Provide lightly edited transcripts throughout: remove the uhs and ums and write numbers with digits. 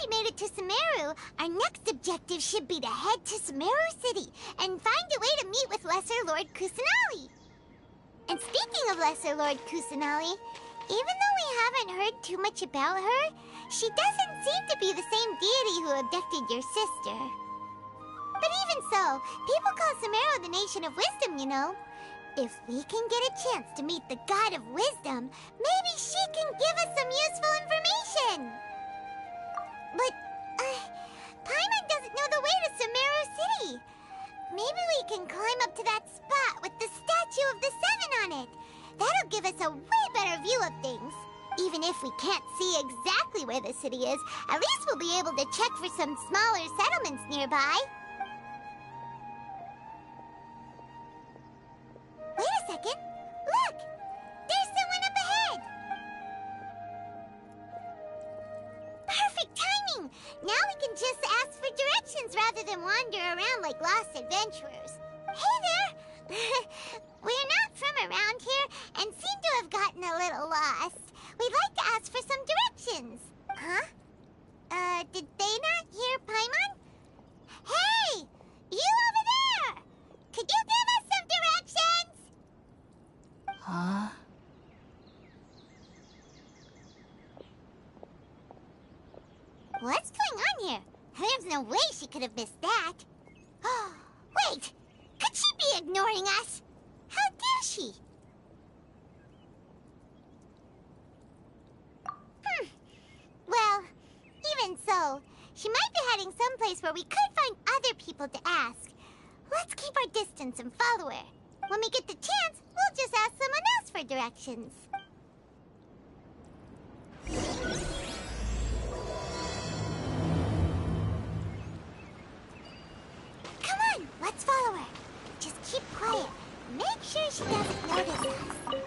made it to Sumeru, our next objective should be to head to Sumeru City and find a way to meet with Lesser Lord Kusanali. And speaking of Lesser Lord Kusanali, even though we haven't heard too much about her, she doesn't seem to be the same deity who abducted your sister. But even so, people call Sumeru the Nation of Wisdom, you know. If we can get a chance to meet the God of Wisdom, maybe she can give us some useful information. But, Paimon doesn't know the way to Sumeru City. Maybe we can climb up to that spot with the Statue of the Seven on it. That'll give us a way better view of things. Even if we can't see exactly where the city is, at least we'll be able to check for some smaller settlements nearby. Wait a second. Look! There's someone up ahead! Perfect timing! Now we can just ask for directions rather than wander around like lost adventurers. Hey there! We're not from around here and seem to have gotten a little lost. We'd like to ask for some directions. Huh? Did they not hear Paimon? Hey! You over there! Could you give us some directions? Huh? What's going on here? There's no way she could have missed that. Oh, wait! Could she be ignoring us? How dare she? Well, even so, she might be heading someplace where we could find other people to ask. Let's keep our distance and follow her. When we get the chance, we'll just ask someone else for directions. Come on, let's follow her. Just keep quiet. Make sure she doesn't notice us.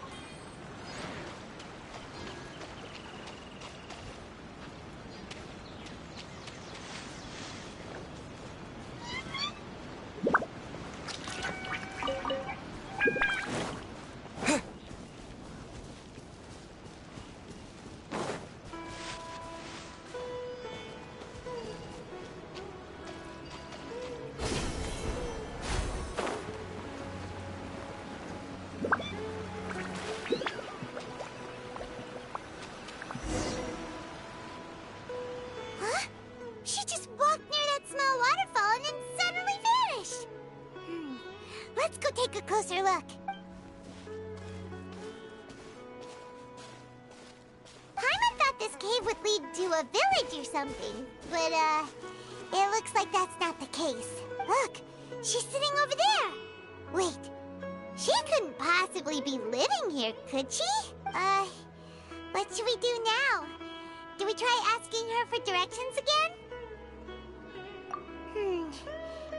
She just walked near that small waterfall and then suddenly vanished. Let's go take a closer look. Paimon thought this cave would lead to a village or something, but, it looks like that's not the case. Look, she's sitting over there. Wait, she couldn't possibly be living here, could she? What should we do now? Do we try asking her for directions again?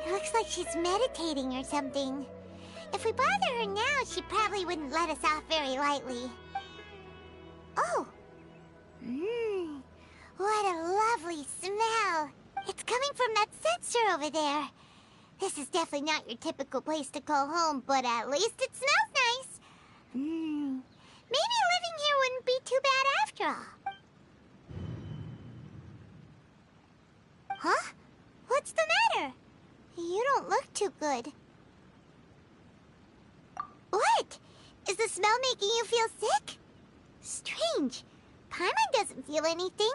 It looks like she's meditating or something. If we bother her now, she probably wouldn't let us off very lightly. Oh! What a lovely smell! It's coming from that sensor over there. This is definitely not your typical place to call home, but at least it smells nice. Maybe living here wouldn't be too bad after all. Huh? What's the matter? You don't look too good. What? Is the smell making you feel sick? Strange. Paimon doesn't feel anything.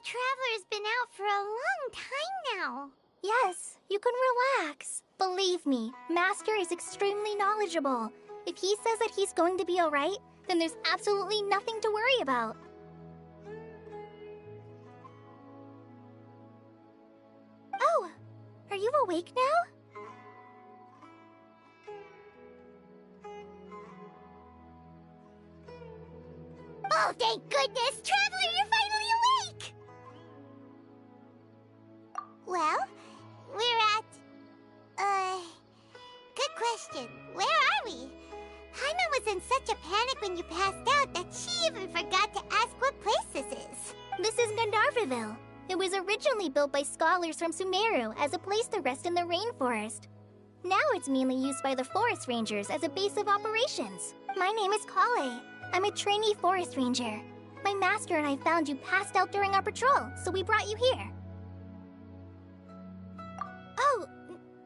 Traveler's been out for a long time now. Yes, you can relax. Believe me, Master is extremely knowledgeable. If he says that he's going to be alright, then there's absolutely nothing to worry about. Oh, are you awake now? Oh, thank goodness! Traveler, you're finally awake! Well, we're at... good question. Where are we? Paimon was in such a panic when you passed out that she even forgot to ask what place this is. This is Gandharvaville. It was originally built by scholars from Sumeru as a place to rest in the rainforest. Now it's mainly used by the forest rangers as a base of operations. My name is Kale. I'm a trainee forest ranger. My master and I found you passed out during our patrol, so we brought you here. Oh,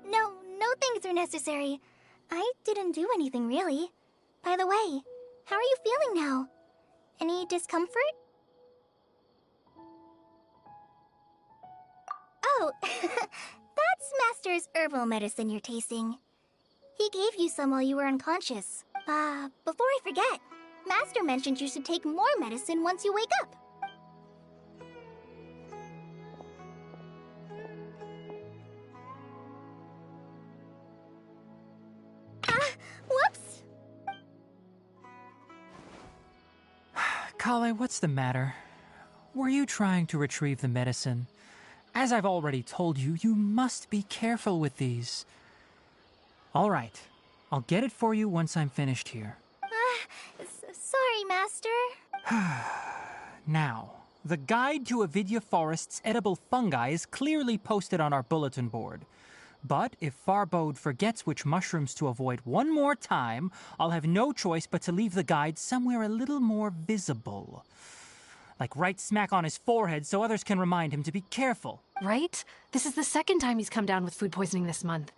no things are necessary. I didn't do anything, really. By the way, how are you feeling now? Any discomfort? Oh, that's Master's herbal medicine you're tasting. He gave you some while you were unconscious. Before I forget, Master mentioned you should take more medicine once you wake up. Whoops! Kale, what's the matter? Were you trying to retrieve the medicine? As I've already told you, you must be careful with these. All right, I'll get it for you once I'm finished here. Sorry, Master. Now, the guide to Avidya Forest's edible fungi is clearly posted on our bulletin board. But if Farbode forgets which mushrooms to avoid one more time, I'll have no choice but to leave the guide somewhere a little more visible. Like right smack on his forehead so others can remind him to be careful. Right? This is the second time he's come down with food poisoning this month.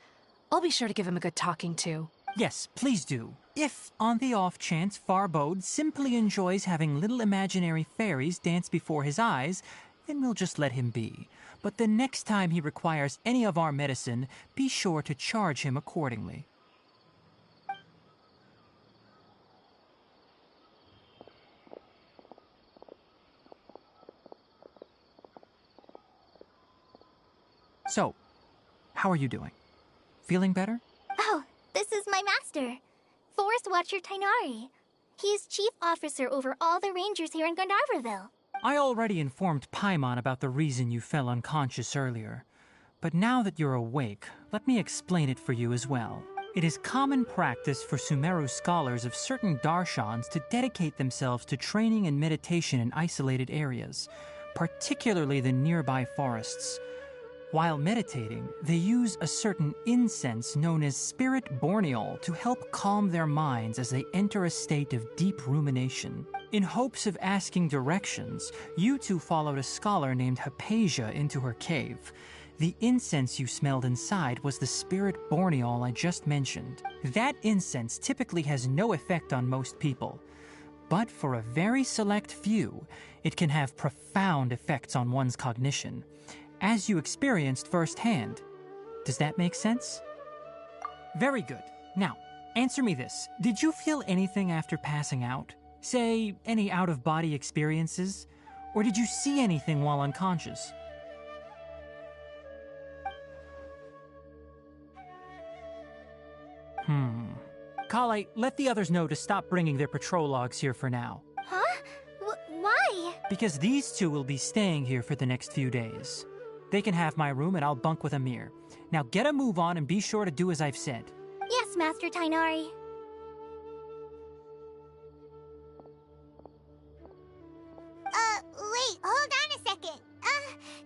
I'll be sure to give him a good talking to. Yes, please do. If, on the off chance, Farbode simply enjoys having little imaginary fairies dance before his eyes, then we'll just let him be. But the next time he requires any of our medicine, be sure to charge him accordingly. So, how are you doing? Feeling better? Oh, this is my master, Forest Watcher Tainari. He is chief officer over all the rangers here in Gandharvaville. I already informed Paimon about the reason you fell unconscious earlier. But now that you're awake, let me explain it for you as well. It is common practice for Sumeru scholars of certain darshans to dedicate themselves to training and meditation in isolated areas, particularly the nearby forests. While meditating, they use a certain incense known as spirit borneol to help calm their minds as they enter a state of deep rumination. In hopes of asking directions, you two followed a scholar named Hypatia into her cave. The incense you smelled inside was the spirit borneol I just mentioned. That incense typically has no effect on most people, but for a very select few, it can have profound effects on one's cognition, as you experienced firsthand. Does that make sense? Very good. Now, answer me this. Did you feel anything after passing out? Say, any out-of-body experiences? Or did you see anything while unconscious? Kale, let the others know to stop bringing their patrol logs here for now. Huh? Why? Because these two will be staying here for the next few days. They can have my room and I'll bunk with Amir. Now get a move on and be sure to do as I've said. Yes, Master Tainari. Wait, hold on a second.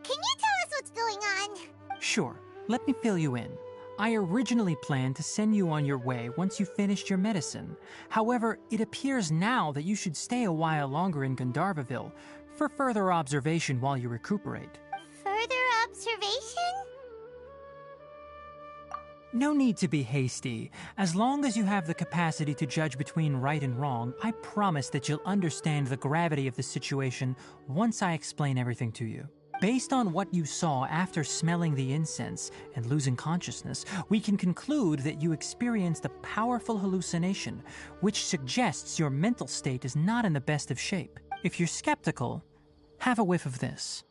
Can you tell us what's going on? Sure, let me fill you in. I originally planned to send you on your way once you finished your medicine. However, it appears now that you should stay a while longer in Gandharvaville for further observation while you recuperate. Further observation? No need to be hasty. As long as you have the capacity to judge between right and wrong, I promise that you'll understand the gravity of the situation once I explain everything to you. Based on what you saw after smelling the incense and losing consciousness, we can conclude that you experienced a powerful hallucination, which suggests your mental state is not in the best of shape. If you're skeptical, have a whiff of this.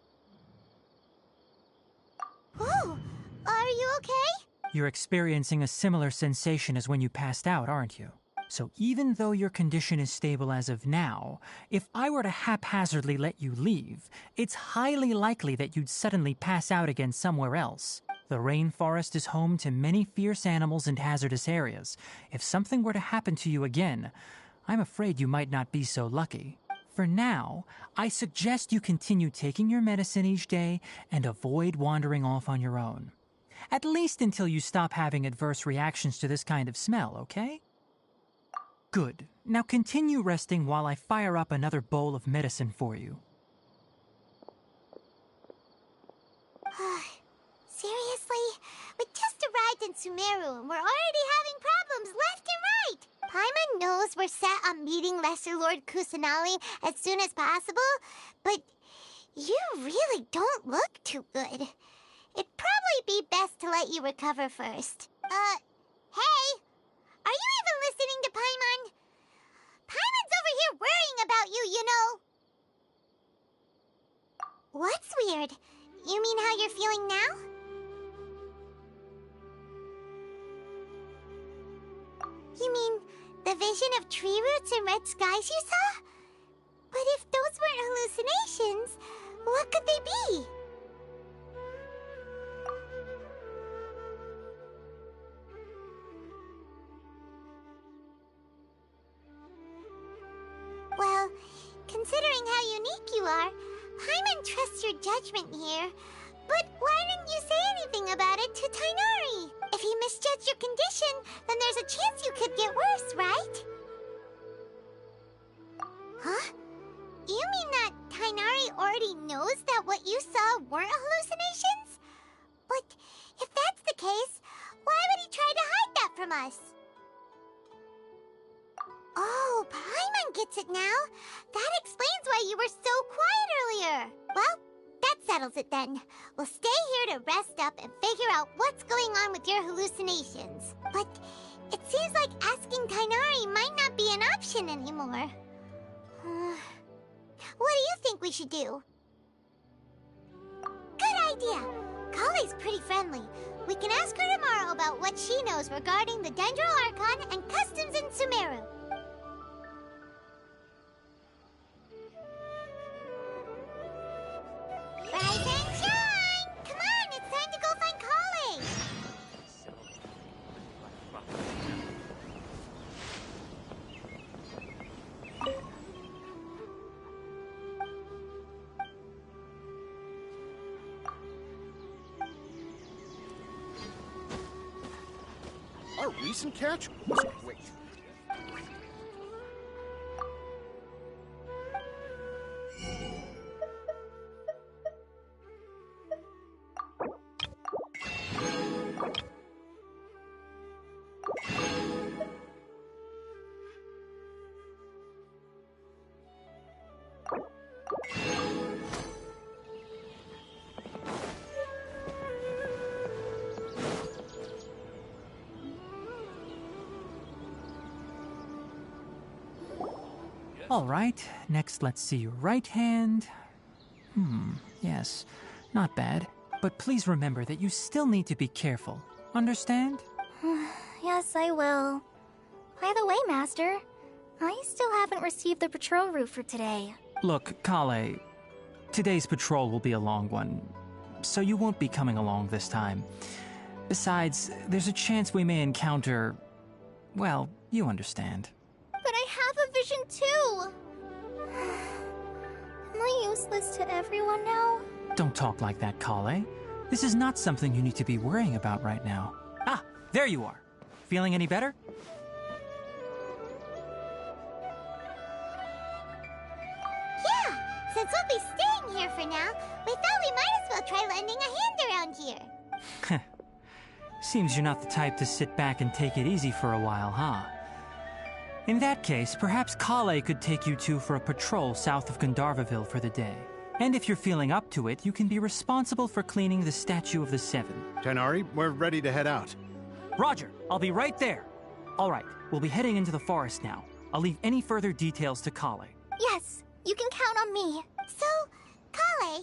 Ooh, are you okay? You're experiencing a similar sensation as when you passed out, aren't you? So even though your condition is stable as of now, if I were to haphazardly let you leave, it's highly likely that you'd suddenly pass out again somewhere else. The rainforest is home to many fierce animals and hazardous areas. If something were to happen to you again, I'm afraid you might not be so lucky. For now, I suggest you continue taking your medicine each day and avoid wandering off on your own. At least until you stop having adverse reactions to this kind of smell, okay? Good. Now continue resting while I fire up another bowl of medicine for you. Seriously? We just arrived in Sumeru and we're already having problems left and right! Paimon knows we're set on meeting Lesser Lord Kusanali as soon as possible, but you really don't look too good. It'd probably be best to let you recover first. Hey! Are you even listening to Paimon? Paimon's over here worrying about you, you know! What's weird? You mean how you're feeling now? You mean the vision of tree roots and red skies you saw? But if those weren't hallucinations, what could they be? Well, considering how unique you are, Paimon trusts your judgment here. But why didn't you say anything about it to Tainari? If he misjudged your condition, then there's a chance you could get worse, right? Huh? You mean that Tainari already knows that what you saw weren't hallucinations? But if that's the case, why would he try to hide that from us? Oh, Paimon gets it now. That explains why you were so quiet earlier. Well, that settles it then. We'll stay here to rest up and figure out what's going on with your hallucinations. But it seems like asking Tainari might not be an option anymore. What do you think we should do? Good idea. Kale's pretty friendly. We can ask her tomorrow about what she knows regarding the Dendro Archon and customs in Sumeru. Rise and shine! Come on, it's time to go find Kale! Our recent catch was great. All right, next let's see your right hand. Yes, not bad. But please remember that you still need to be careful. Understand? Yes, I will. By the way, Master, I still haven't received the patrol route for today. Look, Kale, today's patrol will be a long one, so you won't be coming along this time. Besides, there's a chance we may encounter... well, you understand. But I have a vision too! Am I useless to everyone now? Don't talk like that, Kale. This is not something you need to be worrying about right now. Ah, there you are. Feeling any better? Yeah, since we'll be staying here for now, we thought we might as well try lending a hand around here. Seems you're not the type to sit back and take it easy for a while, huh? In that case, perhaps Kale could take you two for a patrol south of Gandharvaville for the day. And if you're feeling up to it, you can be responsible for cleaning the Statue of the Seven. Tenari, we're ready to head out. Roger, I'll be right there. All right, we'll be heading into the forest now. I'll leave any further details to Kale. Yes, you can count on me. So, Kale,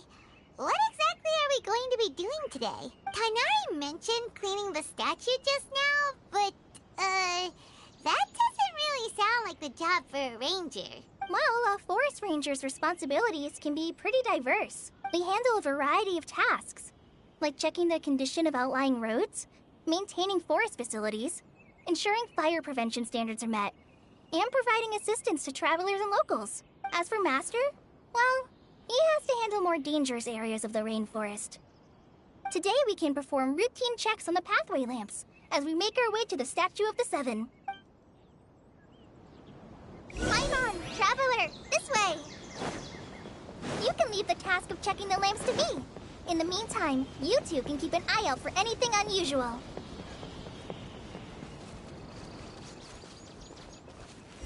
what exactly are we going to be doing today? Kainari mentioned cleaning the statue just now, but, that doesn't really sound like the job for a ranger. Well, a forest ranger's responsibilities can be pretty diverse. They handle a variety of tasks, like checking the condition of outlying roads, maintaining forest facilities, ensuring fire prevention standards are met, and providing assistance to travelers and locals. As for Master, well, he has to handle more dangerous areas of the rainforest. Today we can perform routine checks on the pathway lamps as we make our way to the Statue of the Seven. Paimon, traveler, this way! You can leave the task of checking the lamps to me. In the meantime, you two can keep an eye out for anything unusual.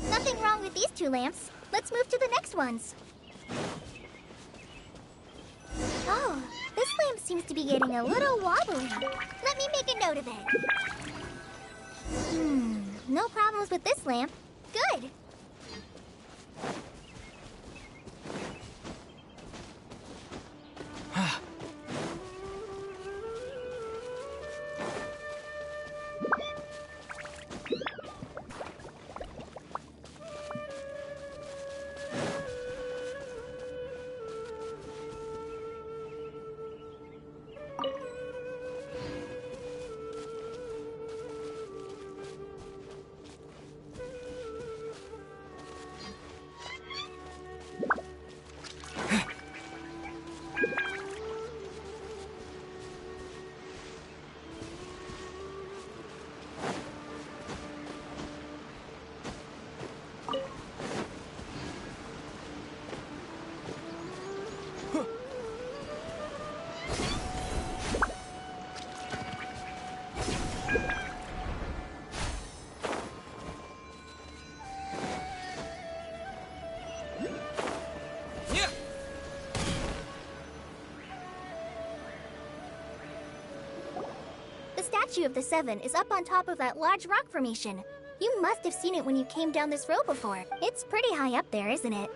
Nothing wrong with these two lamps. Let's move to the next ones. Oh, this lamp seems to be getting a little wobbly. Let me make a note of it. No problems with this lamp. Good. The Statue of the Seven is up on top of that large rock formation. You must have seen it when you came down this road before. It's pretty high up there, isn't it?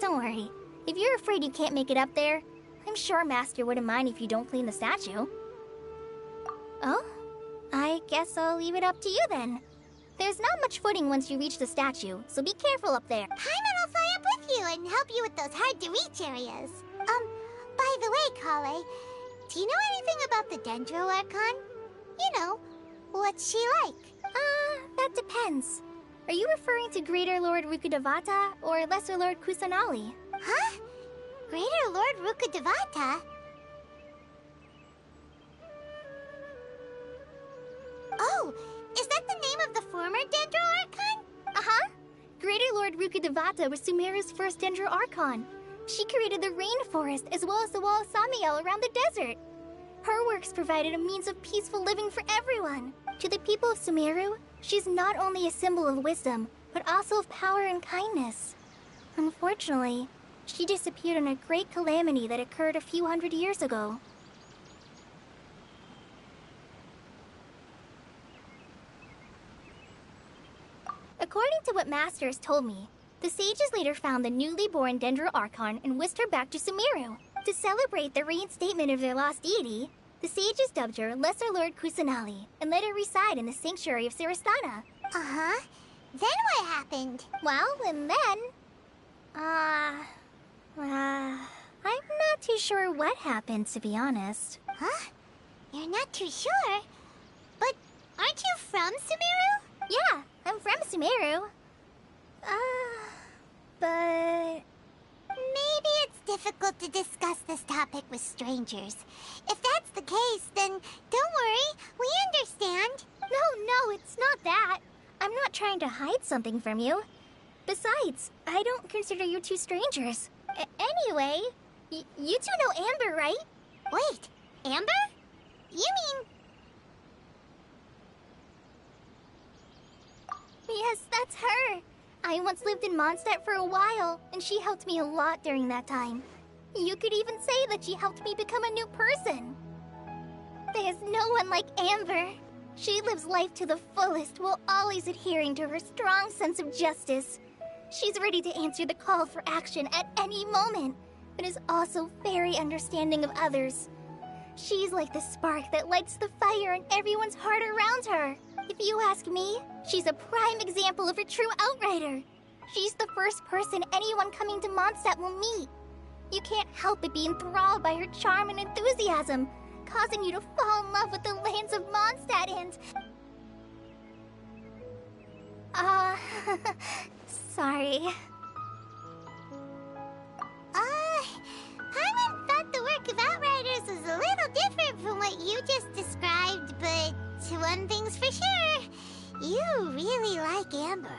Don't worry. If you're afraid you can't make it up there, I'm sure Master wouldn't mind if you don't clean the statue. Oh? I guess I'll leave it up to you then. There's not much footing once you reach the statue, so be careful up there. Paimon will fly up with you and help you with those hard-to-reach areas. By the way, Kale, do you know anything about the Dendro Archon? You know, what's she like? That depends. Are you referring to Greater Lord Rukkhadevata or Lesser Lord Kusanali? Huh? Greater Lord Rukkhadevata? Oh, is that the name of the former Dendro Archon? Uh-huh. Greater Lord Rukkhadevata was Sumeru's first Dendro Archon. She created the rainforest as well as the wall of Samiel around the desert. Her works provided a means of peaceful living for everyone. To the people of Sumeru, she's not only a symbol of wisdom, but also of power and kindness. Unfortunately, she disappeared in a great calamity that occurred a few hundred years ago. According to what Master has told me, The sages later found the newly born Dendro Archon and whisked her back to Sumeru. To celebrate the reinstatement of their lost deity, the sages dubbed her Lesser Lord Kusanali and let her reside in the sanctuary of Siristana. Uh-huh. Then what happened? Well, and then... I'm not too sure what happened, to be honest. Huh? You're not too sure? But aren't you from Sumeru? Yeah, I'm from Sumeru. But... Maybe it's difficult to discuss this topic with strangers. If that's the case, then don't worry, we understand. No, it's not that. I'm not trying to hide something from you. Besides, I don't consider you two strangers. Anyway, you two know Amber, right? Wait, Amber? You mean... Yes, that's her. I once lived in Mondstadt for a while, and she helped me a lot during that time. You could even say that she helped me become a new person. There's no one like Amber. She lives life to the fullest while always adhering to her strong sense of justice. She's ready to answer the call for action at any moment, but is also very understanding of others. She's like the spark that lights the fire in everyone's heart around her. If you ask me, she's a prime example of a true outrider. She's the first person anyone coming to Mondstadt will meet. You can't help but be enthralled by her charm and enthusiasm, causing you to fall in love with the lands of Mondstadt and... sorry. Paimon thought the work of Outriders was a little different from what you just described, but one thing's for sure, you really like Amber.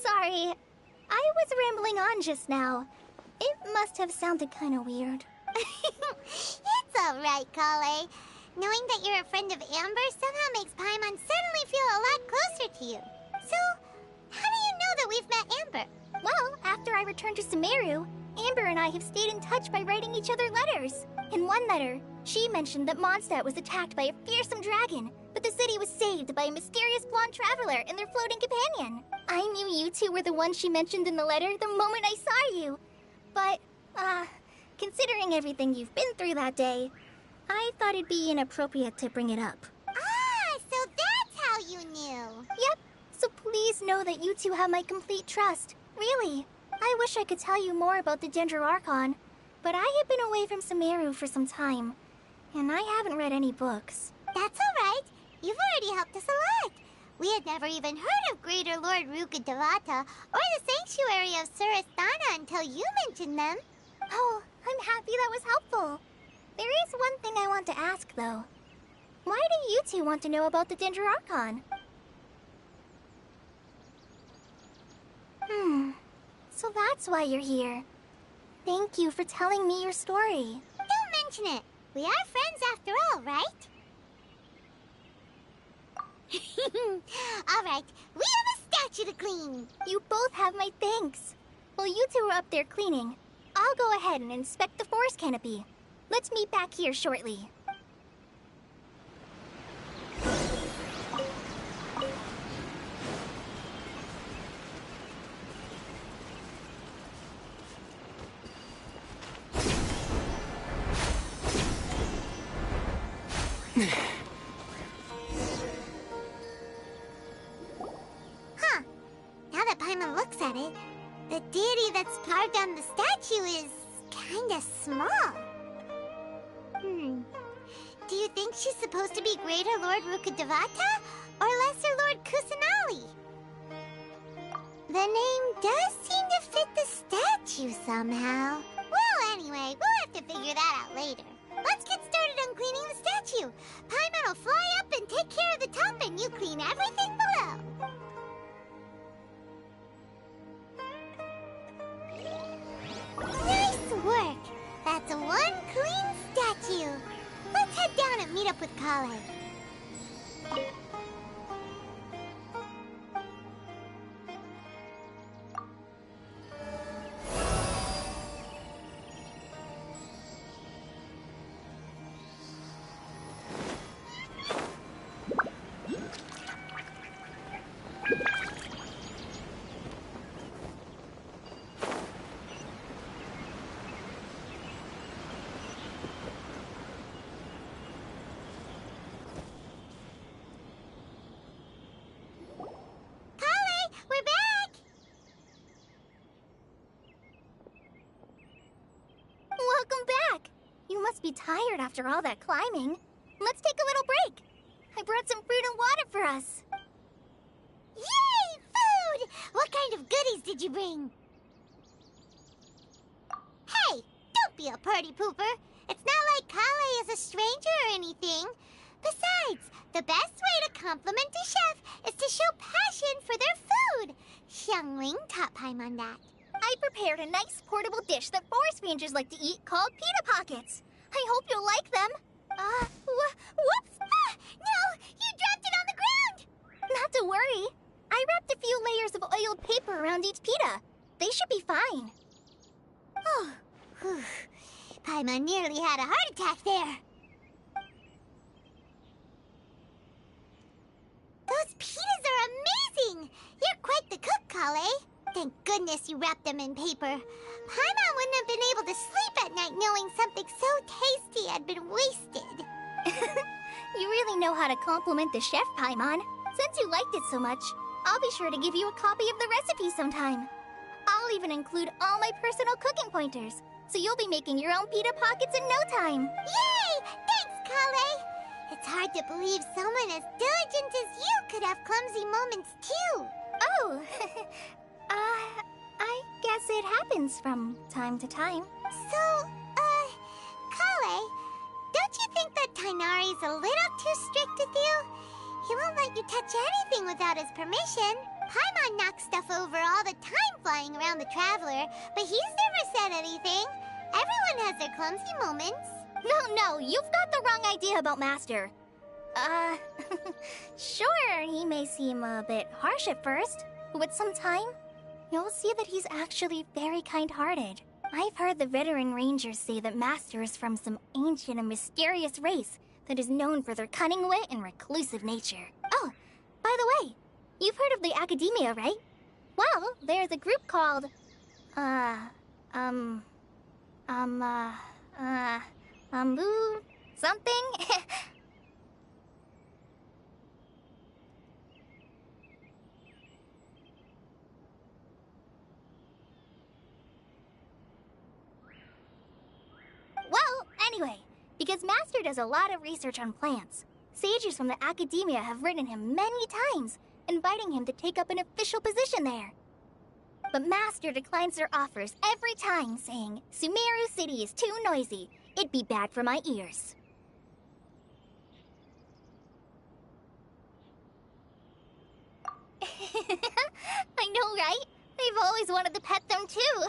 Sorry. I was rambling on just now. It must have sounded kind of weird. It's alright, Kale. Knowing that you're a friend of Amber somehow makes Paimon suddenly feel a lot closer to you. So, how do you know that we've met Amber? Well, after I returned to Sumeru, Amber and I have stayed in touch by writing each other letters. In one letter, she mentioned that Mondstadt was attacked by a fearsome dragon, but the city was saved by a mysterious blonde traveler and their floating companion. I knew you two were the ones she mentioned in the letter the moment I saw you. But, considering everything you've been through that day, I thought it'd be inappropriate to bring it up. Ah, so that's how you knew. Yep, so please know that you two have my complete trust. Really. I wish I could tell you more about the Dendro Archon, but I have been away from Sumeru for some time, and I haven't read any books. That's alright. You've already helped us a lot. We had never even heard of Greater Lord Ruka Devata or the Sanctuary of Surasthana until you mentioned them. Oh, I'm happy that was helpful. There is one thing I want to ask, though. Why do you two want to know about the Dendro Archon? So that's why you're here. Thank you for telling me your story. Don't mention it. We are friends after all, right? Alright, we have a statue to clean. You both have my thanks. While you two are up there cleaning, I'll go ahead and inspect the forest canopy. Let's meet back here shortly. Huh. Now that Paimon looks at it, the deity that's carved on the statue is kinda small. Do you think she's supposed to be Greater Lord Rukadevata or Lesser Lord Kusanali? The name does seem to fit the statue somehow. Well, anyway, we'll have to figure that out later. Let's get started on cleaning the statue. Paimon will fly up and take care of the top, and you clean everything below. Nice work! That's one clean statue. Let's head down and meet up with Kale. must be tired after all that climbing. Let's take a little break. I brought some fruit and water for us. Yay! Food! What kind of goodies did you bring? Hey! Don't be a party pooper. It's not like Kale is a stranger or anything. Besides, the best way to compliment a chef is to show passion for their food. Xiangling taught Paimon that. I prepared a nice portable dish that forest rangers like to eat called pita pockets. I hope you'll like them. Whoops! Ah, no! You dropped it on the ground! Not to worry. I wrapped a few layers of oiled paper around each pita. They should be fine. Oh, whew. Paimon nearly had a heart attack there. Those pitas are amazing! You're quite the cook, Kale. Thank goodness you wrapped them in paper. Paimon wouldn't have been able to sleep at night knowing something so tasty had been wasted. You really know how to compliment the chef, Paimon. Since you liked it so much, I'll be sure to give you a copy of the recipe sometime. I'll even include all my personal cooking pointers, so you'll be making your own pita pockets in no time. Yay! Thanks, Kale! It's hard to believe someone as diligent as you could have clumsy moments, too. Oh, I guess it happens from time to time. So, Kale, don't you think that Tainari's a little too strict with you? He won't let you touch anything without his permission. Paimon knocks stuff over all the time flying around the Traveler, but he's never said anything. Everyone has their clumsy moments. No, you've got the wrong idea about Master. Sure, he may seem a bit harsh at first, but with some time, you'll see that he's actually very kind-hearted. I've heard the veteran rangers say that Master is from some ancient and mysterious race that is known for their cunning wit and reclusive nature. Oh, by the way, you've heard of the Academia, right? Well, there's a group called, something? Well, anyway, because Master does a lot of research on plants, sages from the Academia have written him many times, inviting him to take up an official position there. But Master declines their offers every time, saying, Sumeru City is too noisy. It'd be bad for my ears. I know, right? I've always wanted to pet them too.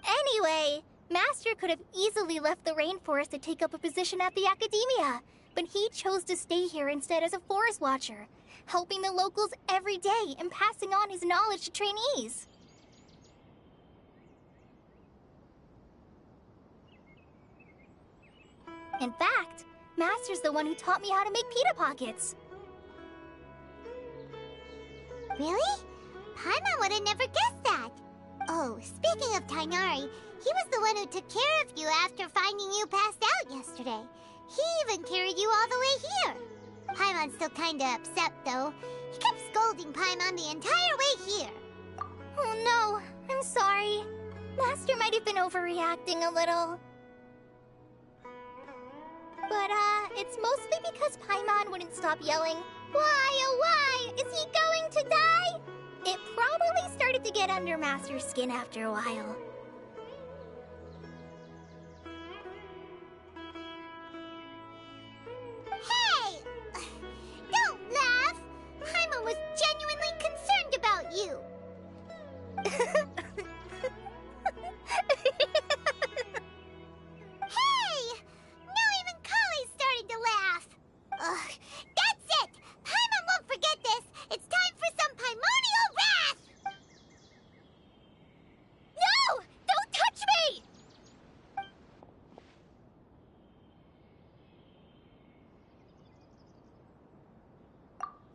Anyway, Master could have easily left the rainforest to take up a position at the Academia, but he chose to stay here instead as a forest watcher, helping the locals every day and passing on his knowledge to trainees. In fact, Master's the one who taught me how to make pita pockets. Really? Paimon would have never guessed that. Oh, speaking of Tainari, he was the one who took care of you after finding you passed out yesterday. He even carried you all the way here. Paimon's still kinda upset, though. He kept scolding Paimon the entire way here. Oh no, I'm sorry. Master might have been overreacting a little. But, it's mostly because Paimon wouldn't stop yelling, Why, oh why, is he going to die? It probably started to get under Master's skin after a while. Hey! Don't laugh! Paimon was genuinely concerned about you. Hey! Now even Kale's starting to laugh. Ugh, that's it! Paimon won't forget this! It's time for some primordial wrath! No! Don't touch me!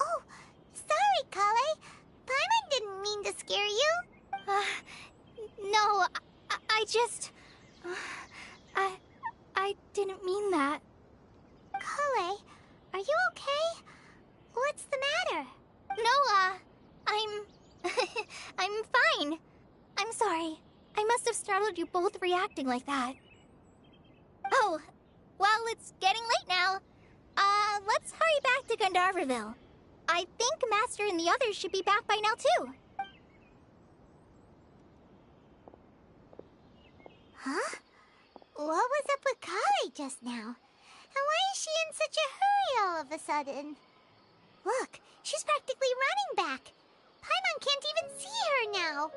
Oh, sorry, Kale. Paimon didn't mean to scare you. No, I just... I didn't mean that. Kale, are you okay? What's the matter? No, I'm fine. I'm sorry. I must have startled you both reacting like that. Oh, Well, it's getting late now. Let's hurry back to Gandharville. I think Master and the others should be back by now, too. Huh? What was up with Kali just now? And why is she in such a hurry all of a sudden? Look, she's practically running back. Paimon can't even see her now.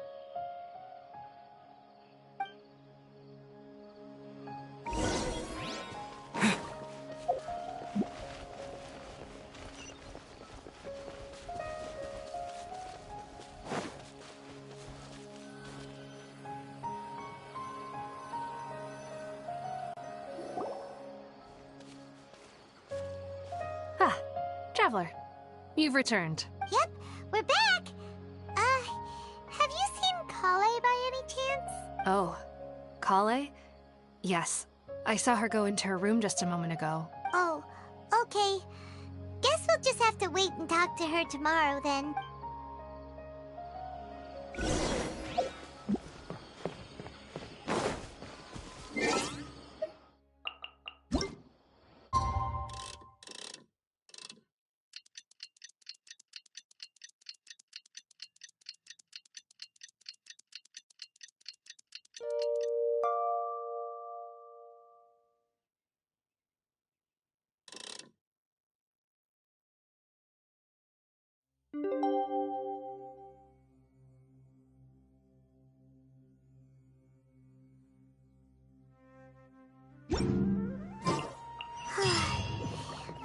Ah, Traveler. You've returned. Yep, we're back. Have you seen Kale by any chance? Oh, Kale? Yes. I saw her go into her room just a moment ago. Oh, okay. Guess we'll just have to wait and talk to her tomorrow then.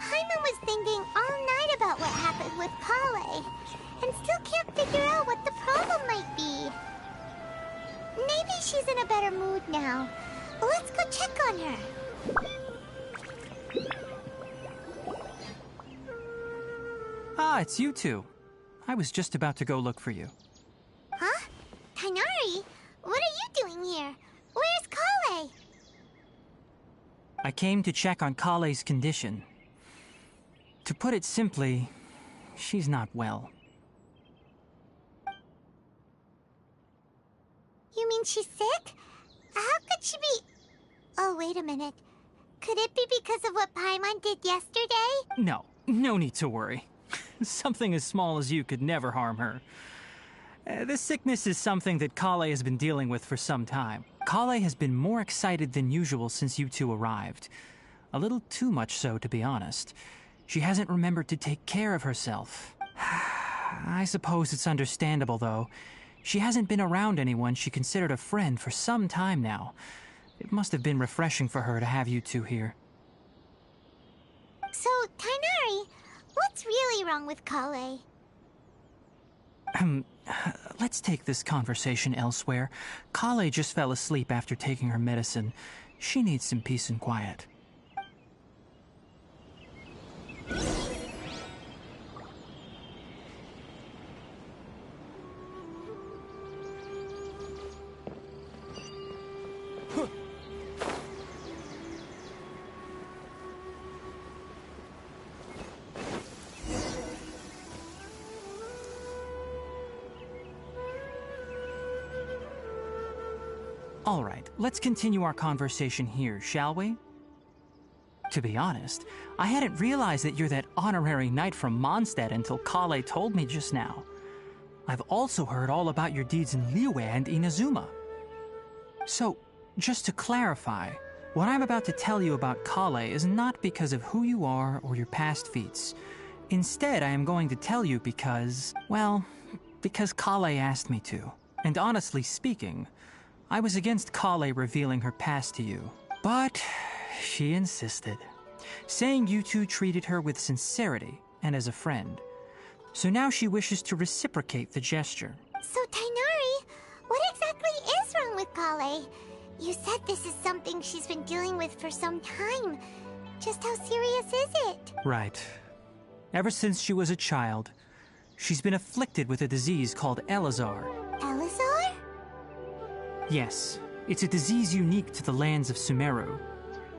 Paimon was thinking all night about what happened with Kale, and still can't figure out what the problem might be. Maybe she's in a better mood now. Let's go check on her. Ah, it's you two. I was just about to go look for you. Huh? Tighnari? What are you doing here? Where's Kale? I came to check on Kale's condition. To put it simply, she's not well. You mean she's sick? How could she be... Oh, wait a minute. Could it be because of what Paimon did yesterday? No need to worry. Something as small as you could never harm her. This sickness is something that Kale has been dealing with for some time. Kale has been more excited than usual since you two arrived. A little too much so, to be honest. She hasn't remembered to take care of herself. I suppose it's understandable, though. She hasn't been around anyone she considered a friend for some time now. It must have been refreshing for her to have you two here. So, Tighnari, what's really wrong with Kale? Let's take this conversation elsewhere. Kale just fell asleep after taking her medicine. She needs some peace and quiet. All right, let's continue our conversation here, shall we? To be honest, I hadn't realized that you're that honorary knight from Mondstadt until Kale told me just now. I've also heard all about your deeds in Liyue and Inazuma. So, just to clarify, what I'm about to tell you about Kale is not because of who you are or your past feats. Instead, I am going to tell you because, well, because Kale asked me to. And honestly speaking, I was against Kale revealing her past to you. But she insisted, saying you two treated her with sincerity and as a friend. So now she wishes to reciprocate the gesture. So, Tighnari, what exactly is wrong with Kale? You said this is something she's been dealing with for some time. Just how serious is it? Right. Ever since she was a child, she's been afflicted with a disease called Elazar. Elazar? Yes, it's a disease unique to the lands of Sumeru.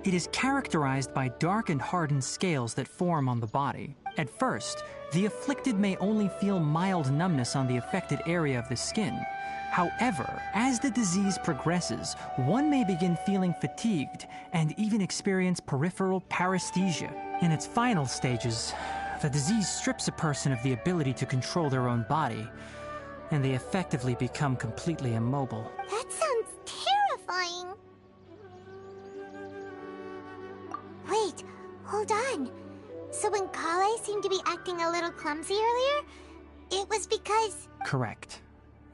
It is characterized by dark and hardened scales that form on the body. At first, the afflicted may only feel mild numbness on the affected area of the skin. However, as the disease progresses, one may begin feeling fatigued and even experience peripheral paresthesia. In its final stages, the disease strips a person of the ability to control their own body, and they effectively become completely immobile. That sounds terrifying. Wait, hold on. So when Kale seemed to be acting a little clumsy earlier, it was because... Correct.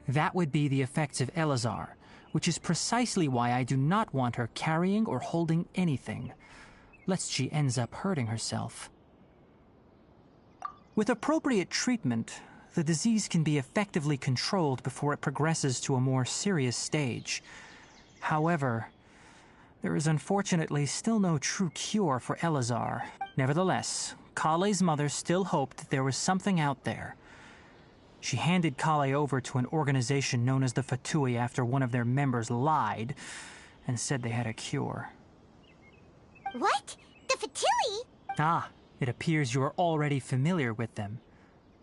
That would be the effects of Elazar, which is precisely why I do not want her carrying or holding anything, lest she ends up hurting herself. With appropriate treatment, the disease can be effectively controlled before it progresses to a more serious stage. However, there is unfortunately still no true cure for Elazar. Nevertheless, Kale's mother still hoped that there was something out there. She handed Kale over to an organization known as the Fatui after one of their members lied and said they had a cure. What? The Fatui? Ah, it appears you are already familiar with them.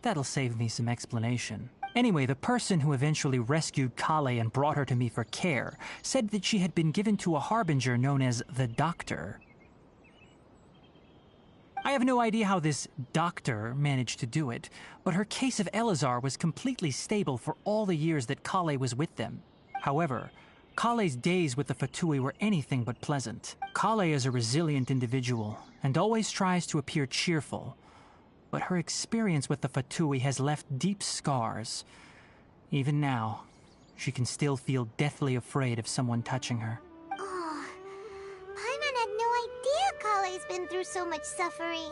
That'll save me some explanation. Anyway, the person who eventually rescued Kale and brought her to me for care said that she had been given to a harbinger known as the Doctor. I have no idea how this doctor managed to do it, but her case of Elazar was completely stable for all the years that Kale was with them. However, Kale's days with the Fatui were anything but pleasant. Kale is a resilient individual and always tries to appear cheerful, but her experience with the Fatui has left deep scars. Even now, she can still feel deathly afraid of someone touching her. Oh, Paimon had no idea Kale's been through so much suffering.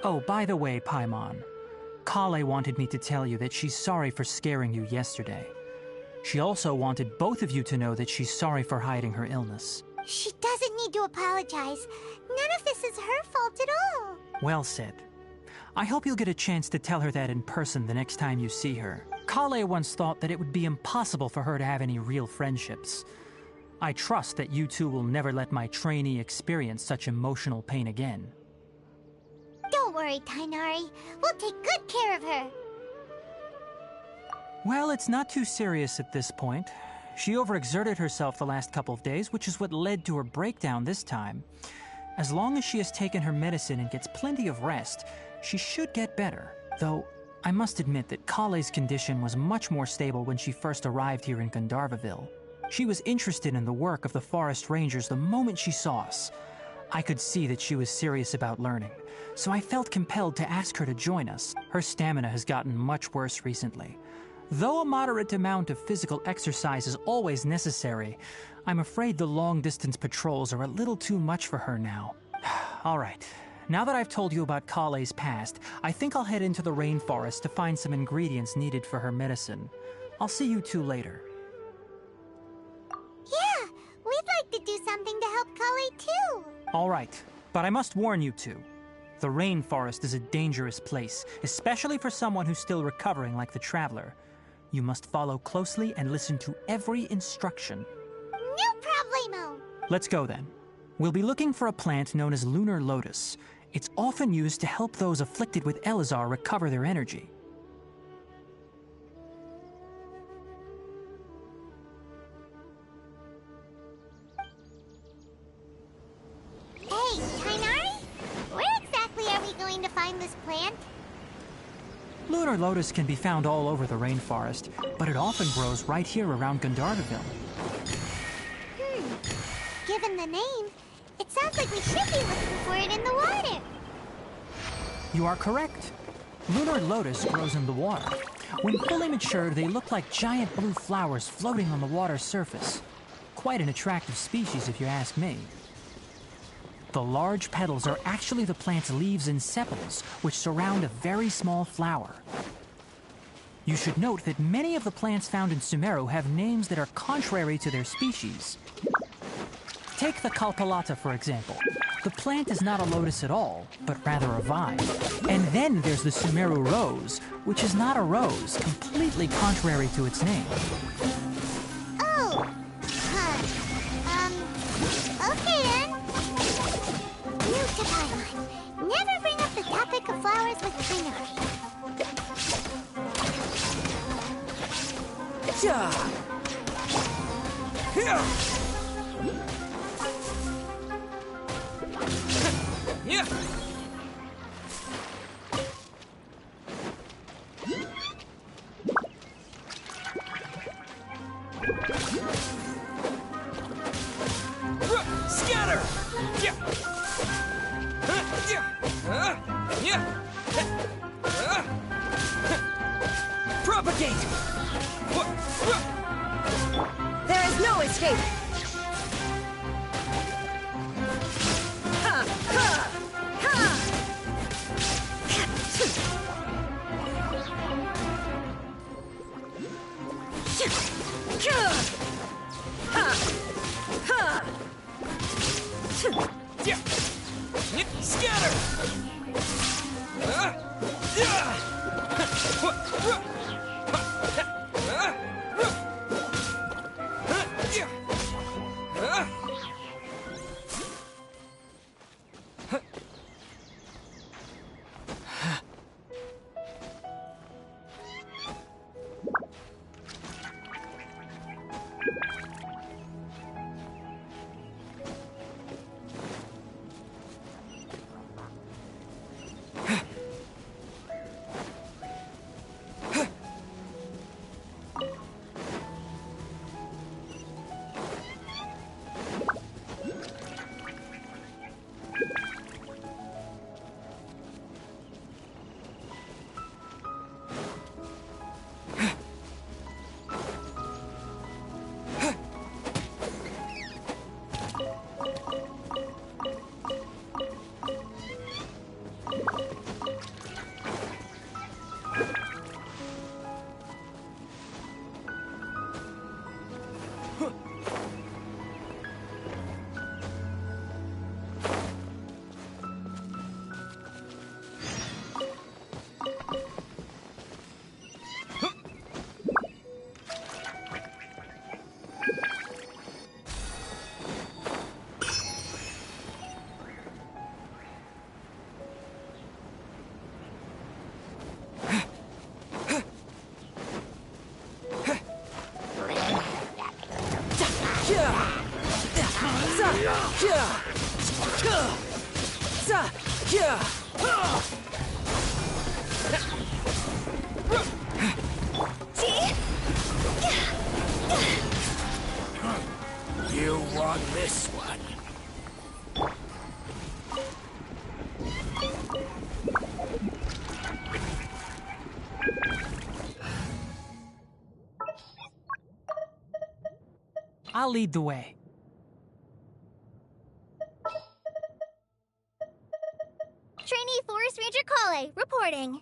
Oh, by the way, Paimon, Kale wanted me to tell you that she's sorry for scaring you yesterday. She also wanted both of you to know that she's sorry for hiding her illness. She doesn't need to apologize. None of this is her fault at all. Well said. I hope you'll get a chance to tell her that in person the next time you see her. Kale once thought that it would be impossible for her to have any real friendships. I trust that you two will never let my trainee experience such emotional pain again. Don't worry, Tainari. We'll take good care of her. Well, it's not too serious at this point. She overexerted herself the last couple of days, which is what led to her breakdown this time. As long as she has taken her medicine and gets plenty of rest, she should get better. Though, I must admit that Kale's condition was much more stable when she first arrived here in Gandharvaville. She was interested in the work of the forest rangers the moment she saw us. I could see that she was serious about learning, so I felt compelled to ask her to join us. Her stamina has gotten much worse recently. Though a moderate amount of physical exercise is always necessary, I'm afraid the long-distance patrols are a little too much for her now. All right, now that I've told you about Kale's past, I think I'll head into the rainforest to find some ingredients needed for her medicine. I'll see you two later. Yeah, we'd like to do something to help Kale too. All right, but I must warn you two. The rainforest is a dangerous place, especially for someone who's still recovering like the Traveler. You must follow closely and listen to every instruction. No problemo. Let's go then. We'll be looking for a plant known as lunar lotus. It's often used to help those afflicted with Elazar recover their energy. Hey, Tainari? Where exactly are we going to find this plant? Lunar lotus can be found all over the rainforest, but it often grows right here around Gandharvaville. Given the name, it sounds like we should be looking for it in the water. You are correct. Lunar lotus grows in the water. When fully matured, they look like giant blue flowers floating on the water's surface. Quite an attractive species, if you ask me. The large petals are actually the plant's leaves and sepals, which surround a very small flower. You should note that many of the plants found in Sumeru have names that are contrary to their species. Take the Kalpalata, for example. The plant is not a lotus at all, but rather a vine. And then there's the Sumeru rose, which is not a rose, completely contrary to its name. Oh, huh. flowers with greenery. Yeah. Yeah. Yeah. Scatter! Yeah! Yeah! Propagate! There is no escape! Ha! Ha! Ha! Ha! Ha! Yeah! Scatter! Yeah! You want this one? I'll lead the way. Trainee Forest Ranger Kale, reporting.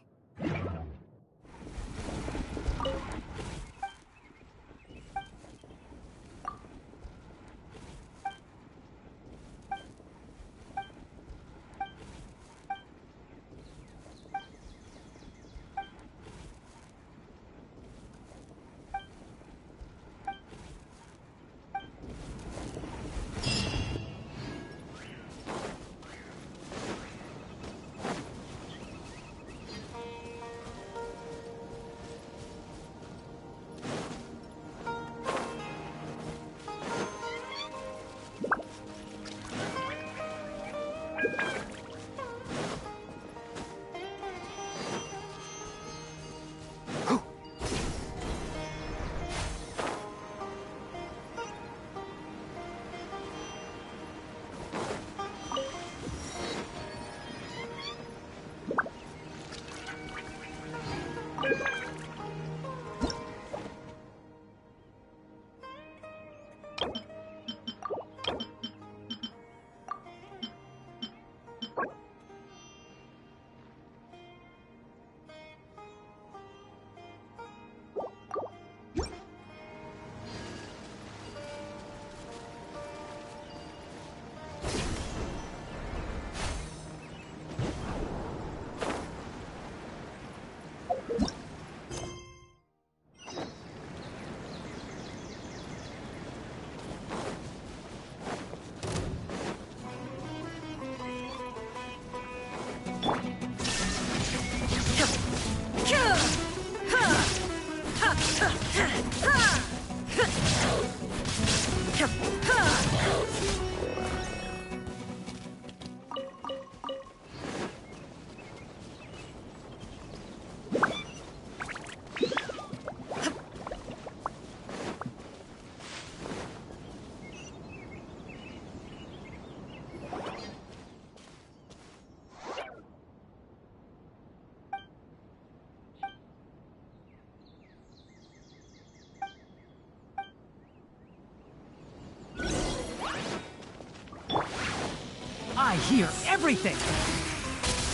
here, everything!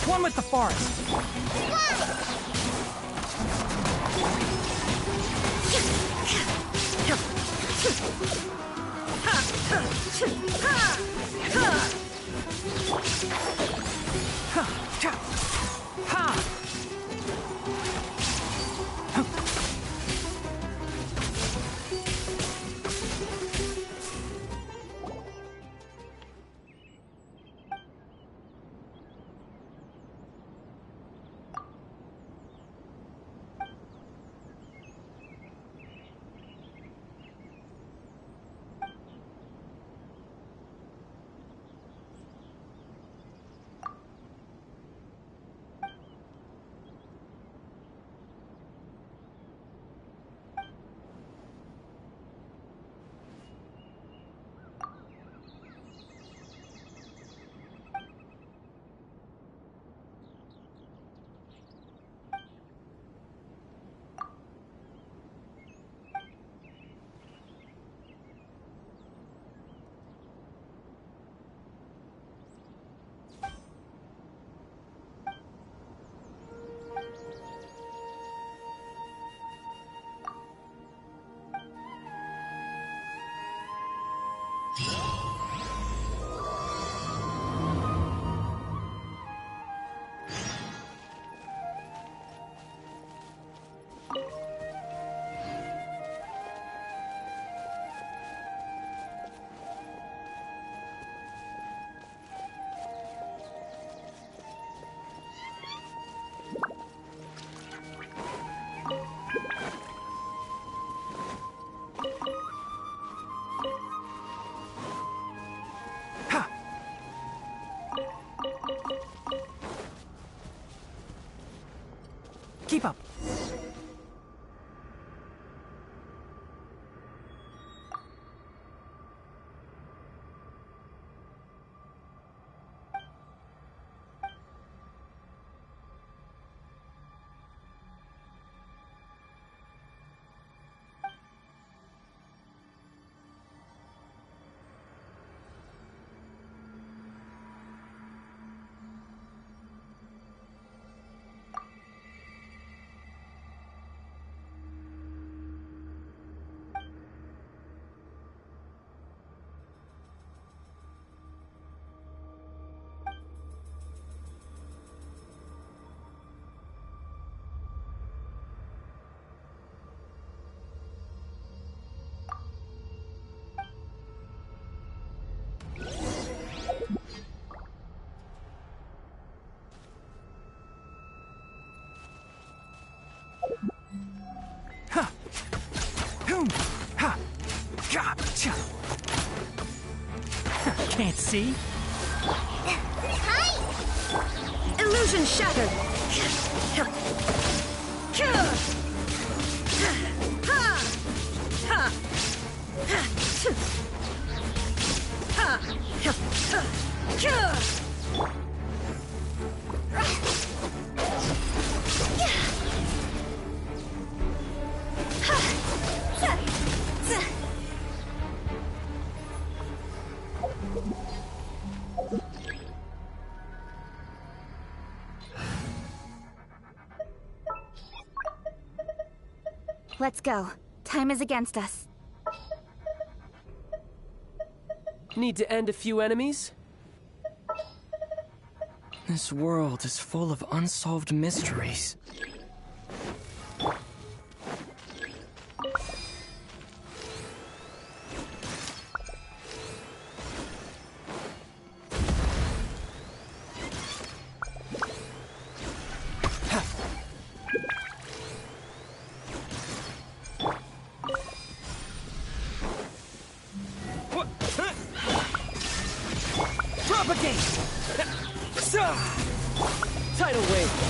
One with the forest! Keep up! Can't see? Illusion shattered! Let's go. Time is against us. Need to end a few enemies? This world is full of unsolved mysteries. Tidal wave.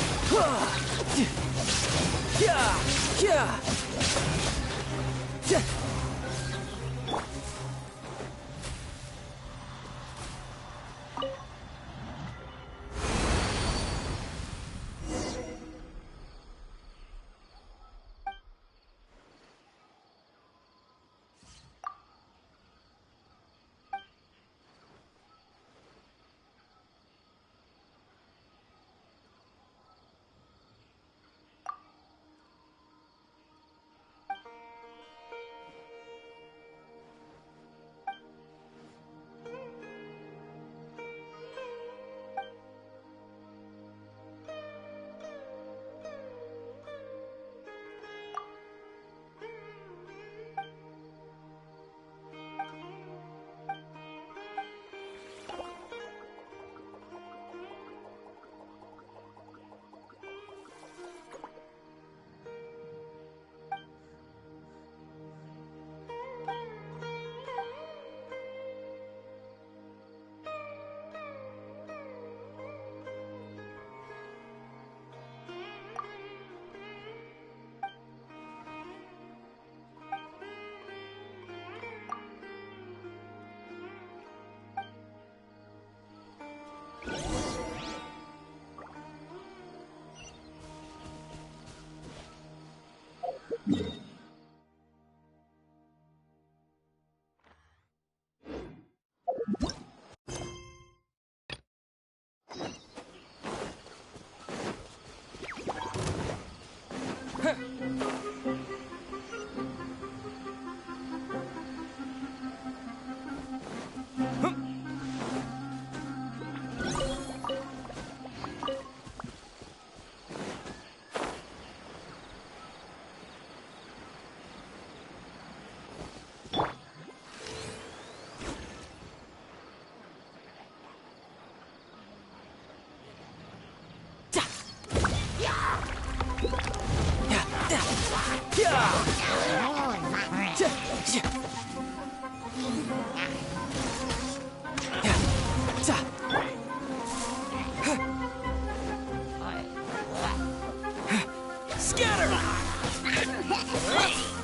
Scatter!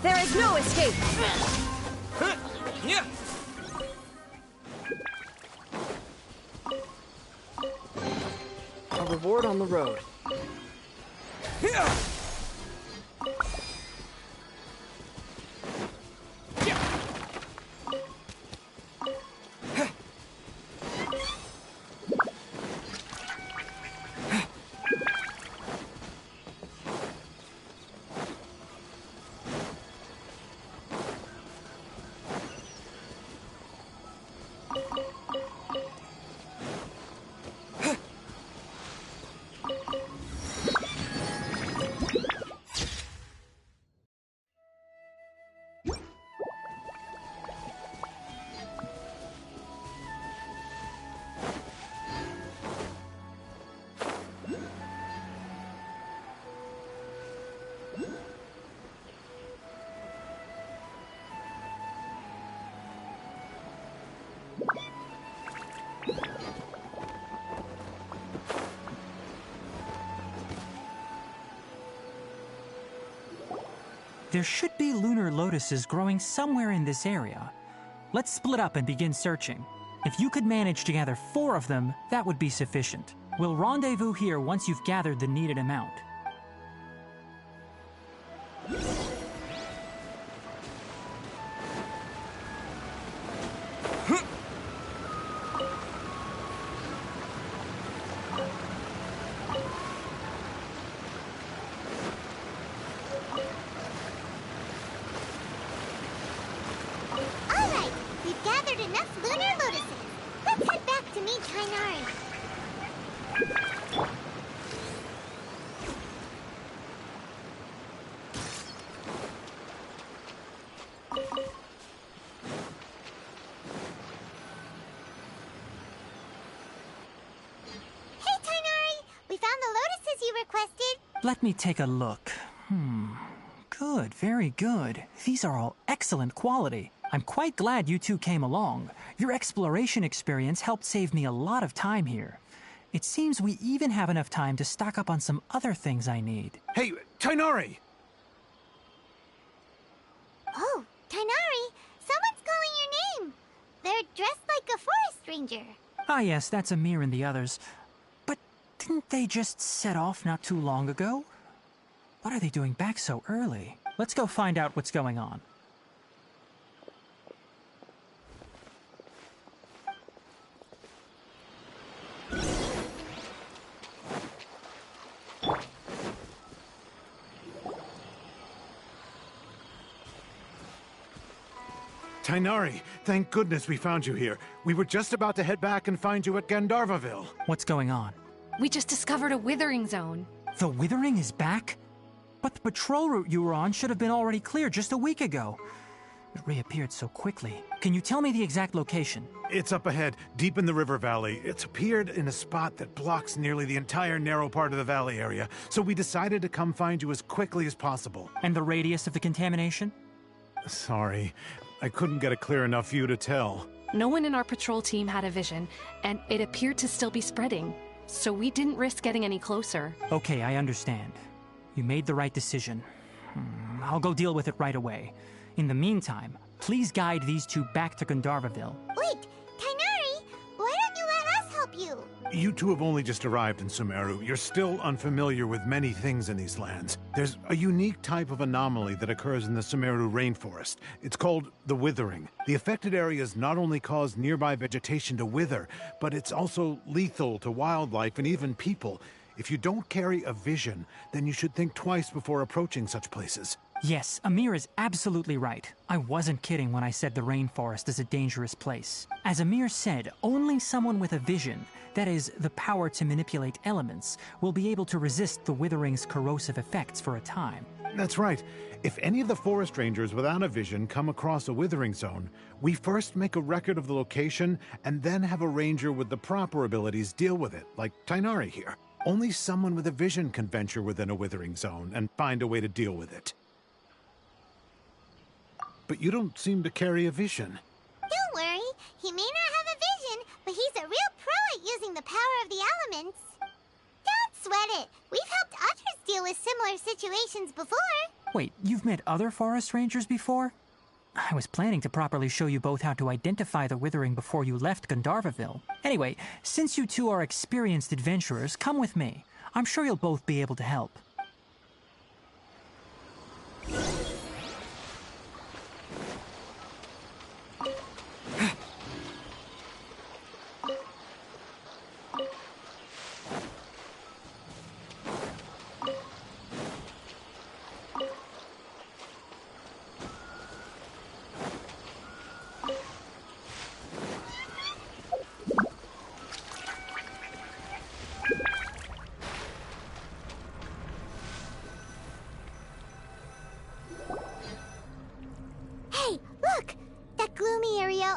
There is no escape! Yeah! A reward on the road. There should be lunar lotuses growing somewhere in this area. Let's split up and begin searching. If you could manage to gather 4 of them, that would be sufficient. We'll rendezvous here once you've gathered the needed amount. Alright, we've gathered enough lunar lotuses. Let's head back to meet Tainari. Hey, Tainari! We found the lotuses you requested. Let me take a look. Good, very good. These are all excellent quality. I'm quite glad you two came along. Your exploration experience helped save me a lot of time here. It seems we even have enough time to stock up on some other things I need. Hey, Tainari! Oh, Tainari, someone's calling your name. They're dressed like a forest ranger. Ah yes, that's Amir and the others. But didn't they just set off not too long ago? What are they doing back so early? Let's go find out what's going on. Tainari, thank goodness we found you here. We were just about to head back and find you at Gandharvaville. What's going on? We just discovered a withering zone. The Withering is back? But the patrol route you were on should have been already clear just a week ago. It reappeared so quickly. Can you tell me the exact location? It's up ahead, deep in the river valley. It's appeared in a spot that blocks nearly the entire narrow part of the valley area, so we decided to come find you as quickly as possible. And the radius of the contamination? Sorry, I couldn't get a clear enough view to tell. No one in our patrol team had a vision, and it appeared to still be spreading. So we didn't risk getting any closer. Okay, I understand. You made the right decision. I'll go deal with it right away. In the meantime, please guide these two back to Gandharvaville. Wait, Tainari, why don't you let us help you? You two have only just arrived in Sumeru. You're still unfamiliar with many things in these lands. There's a unique type of anomaly that occurs in the Sumeru rainforest. It's called the withering. The affected areas not only cause nearby vegetation to wither, but it's also lethal to wildlife and even people. If you don't carry a vision, then you should think twice before approaching such places. Yes, Amir is absolutely right. I wasn't kidding when I said the rainforest is a dangerous place. As Amir said, only someone with a vision, that is, the power to manipulate elements, will be able to resist the withering's corrosive effects for a time. That's right. If any of the forest rangers without a vision come across a withering zone, we first make a record of the location and then have a ranger with the proper abilities deal with it, like Tainari here. Only someone with a vision can venture within a withering zone and find a way to deal with it. but you don't seem to carry a vision. Don't worry, he may not have a vision, but he's a real pro at using the power of the elements. Don't sweat it. We've helped others deal with similar situations before. Wait, you've met other forest rangers before? I was planning to properly show you both how to identify the Withering before you left Gandharvaville. Anyway, since you two are experienced adventurers, come with me. I'm sure you'll both be able to help.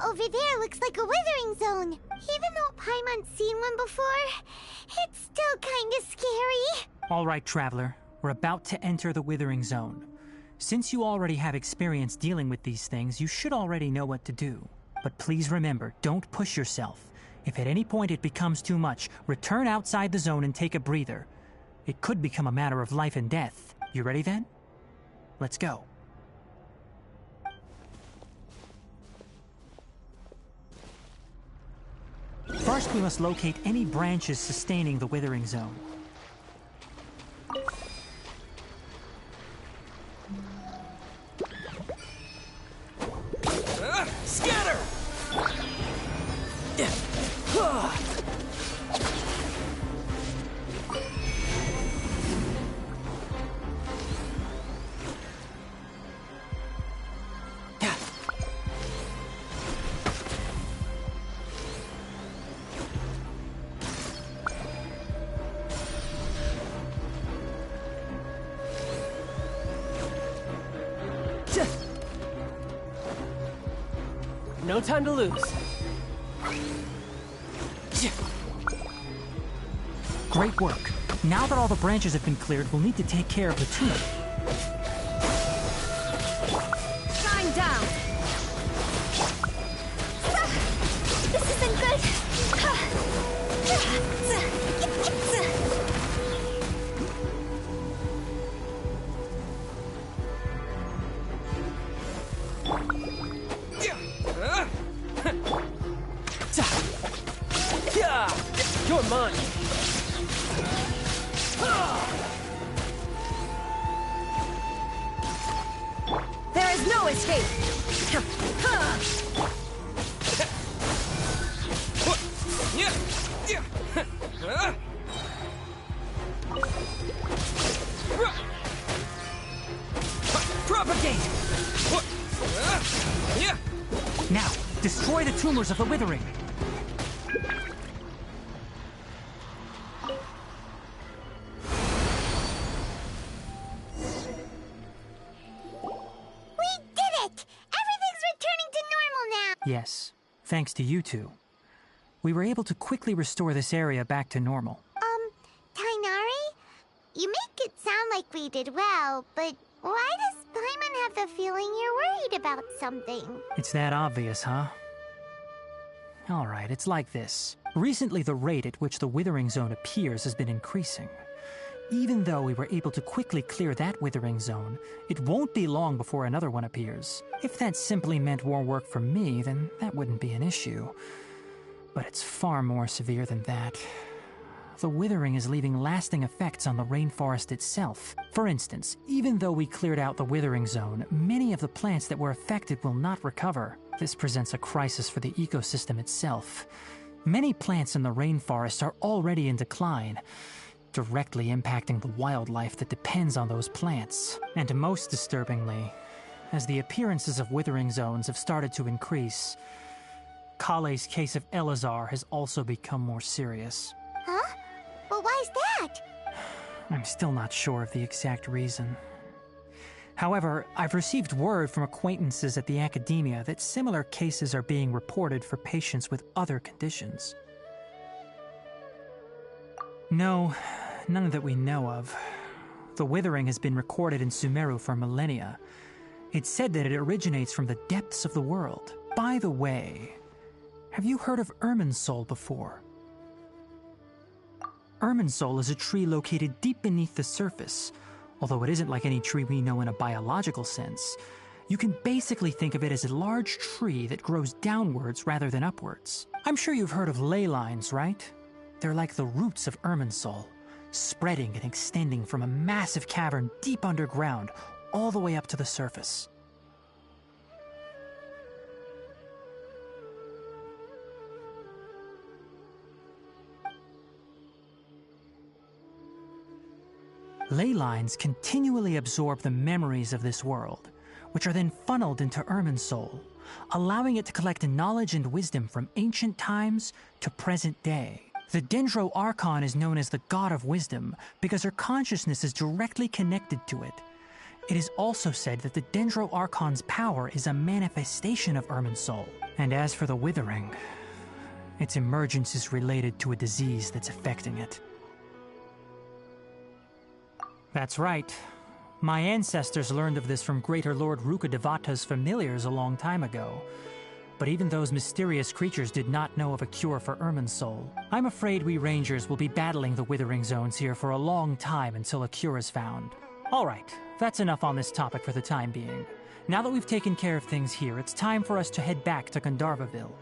Over there looks like a withering zone. Even though Paimon's seen one before, it's still kinda scary. All right, Traveler. We're about to enter the Withering Zone. Since you already have experience dealing with these things, you should already know what to do. But please remember, don't push yourself. If at any point it becomes too much, return outside the zone and take a breather. It could become a matter of life and death. You ready then? Let's go. First, we must locate any branches sustaining the Withering Zone. Scatter! No time to lose. Great work. Now that all the branches have been cleared, we'll need to take care of the tumor. Time down. This isn't good. You're mine. There is no escape. Propagate! Now, destroy the tumors of the Withering. Yes, thanks to you two. We were able to quickly restore this area back to normal. Tainari? You make it sound like we did well, but why does Paimon have the feeling you're worried about something? It's that obvious, huh? Alright, it's like this. Recently, the rate at which the Withering Zone appears has been increasing. Even though we were able to quickly clear that Withering Zone, it won't be long before another one appears. If that simply meant more work for me, then that wouldn't be an issue. But it's far more severe than that. The Withering is leaving lasting effects on the rainforest itself. For instance, even though we cleared out the Withering Zone, many of the plants that were affected will not recover. This presents a crisis for the ecosystem itself. Many plants in the rainforest are already in decline, directly impacting the wildlife that depends on those plants. And most disturbingly, as the appearances of Withering Zones have started to increase, Kale's case of Elazar has also become more serious. Huh? Well, why's that? I'm still not sure of the exact reason. However, I've received word from acquaintances at the academia that similar cases are being reported for patients with other conditions. No, none that we know of. The Withering has been recorded in Sumeru for millennia, It's said that it originates from the depths of the world. By the way, have you heard of Irminsul before? Irminsul is a tree located deep beneath the surface. Although it isn't like any tree we know in a biological sense, you can basically think of it as a large tree that grows downwards rather than upwards. I'm sure you've heard of ley lines, right? They're like the roots of Irminsul, spreading and extending from a massive cavern deep underground all the way up to the surface. Ley lines continually absorb the memories of this world, which are then funneled into Irminsul, allowing it to collect knowledge and wisdom from ancient times to present day. The Dendro Archon is known as the God of Wisdom because her consciousness is directly connected to it. It is also said that the Dendro Archon's power is a manifestation of Irminsul. And as for the Withering, its emergence is related to a disease that's affecting it. That's right. My ancestors learned of this from Greater Lord Rukkhadevata's familiars a long time ago. But even those mysterious creatures did not know of a cure for Irminsul. I'm afraid we Rangers will be battling the Withering Zones here for a long time until a cure is found. Alright, that's enough on this topic for the time being. Now that we've taken care of things here, it's time for us to head back to Gandharvaville.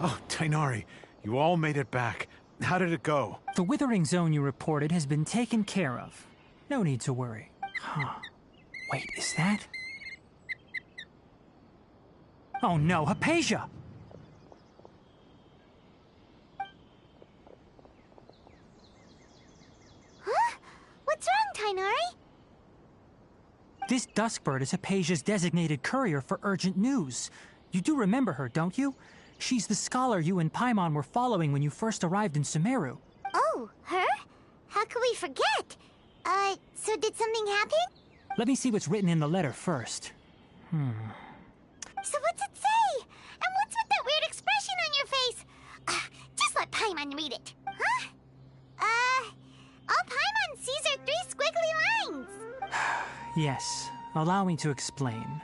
Oh, Tighnari, you all made it back. How did it go? The Withering Zone you reported has been taken care of. No need to worry. Huh. Wait, is that? Oh no, Hypatia! Huh? What's wrong, Tighnari? This Duskbird is Hypatia's designated courier for urgent news. You do remember her, don't you? She's the scholar you and Paimon were following when you first arrived in Sumeru. Oh, her? How could we forget? So did something happen? Let me see what's written in the letter first. So what's it say? And what's with that weird expression on your face? Just let Paimon read it. Huh? All Paimon sees are 3 squiggly lines. Yes, allow me to explain.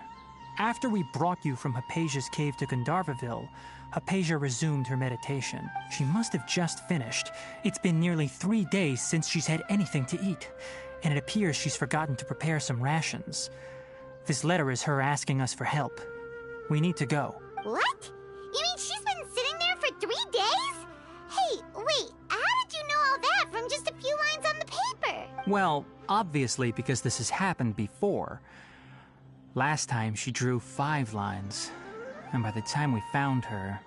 After we brought you from Hypatia's cave to Gandharvaville, Hypatia resumed her meditation. She must have just finished. It's been nearly 3 days since she's had anything to eat, and it appears she's forgotten to prepare some rations. This letter is her asking us for help. We need to go. What? You mean she's been sitting there for 3 days? Hey, wait, how did you know all that from just a few lines on the paper? Well, obviously because this has happened before. Last time she drew 5 lines, and by the time we found her...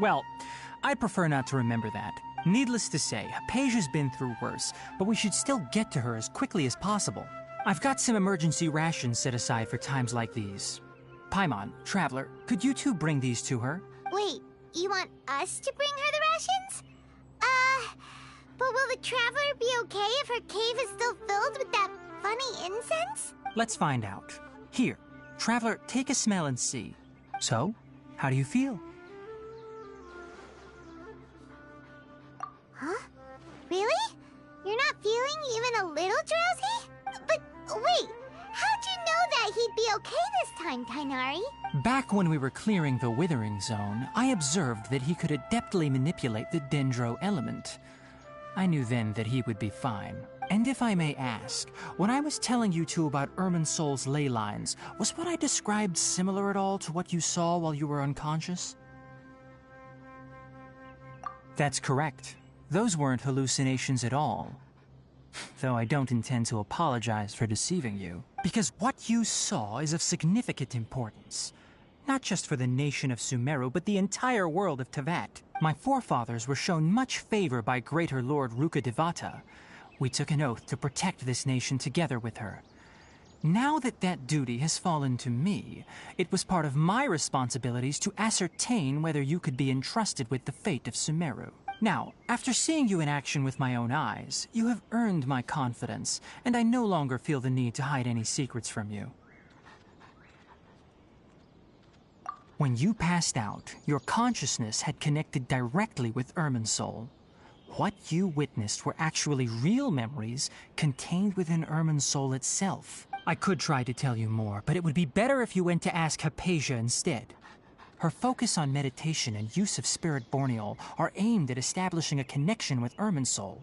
Well, I'd prefer not to remember that. Needless to say, Hypatia's been through worse, but we should still get to her as quickly as possible. I've got some emergency rations set aside for times like these. Paimon, Traveler, could you two bring these to her? Wait, you want us to bring her the rations? But will the Traveler be okay if her cave is still filled with that funny incense? Let's find out. Here, Traveler, take a smell and see. So, how do you feel? Huh? Really? You're not feeling even a little drowsy? But wait, how'd you know that he'd be okay this time, Tighnari? Back when we were clearing the Withering Zone, I observed that he could adeptly manipulate the Dendro element. I knew then that he would be fine. And if I may ask, when I was telling you two about Irminsul's ley lines, was what I described similar at all to what you saw while you were unconscious? That's correct. Those weren't hallucinations at all. Though I don't intend to apologize for deceiving you, because what you saw is of significant importance. Not just for the nation of Sumeru, but the entire world of Tevat. My forefathers were shown much favor by Greater Lord Rukkhadevata. We took an oath to protect this nation together with her. Now that that duty has fallen to me, it was part of my responsibilities to ascertain whether you could be entrusted with the fate of Sumeru. Now, after seeing you in action with my own eyes, you have earned my confidence, and I no longer feel the need to hide any secrets from you. When you passed out, your consciousness had connected directly with Irminsul. What you witnessed were actually real memories contained within Irminsul itself. I could try to tell you more, but it would be better if you went to ask Hypatia instead. Her focus on meditation and use of Spirit Borneol are aimed at establishing a connection with Irminsul,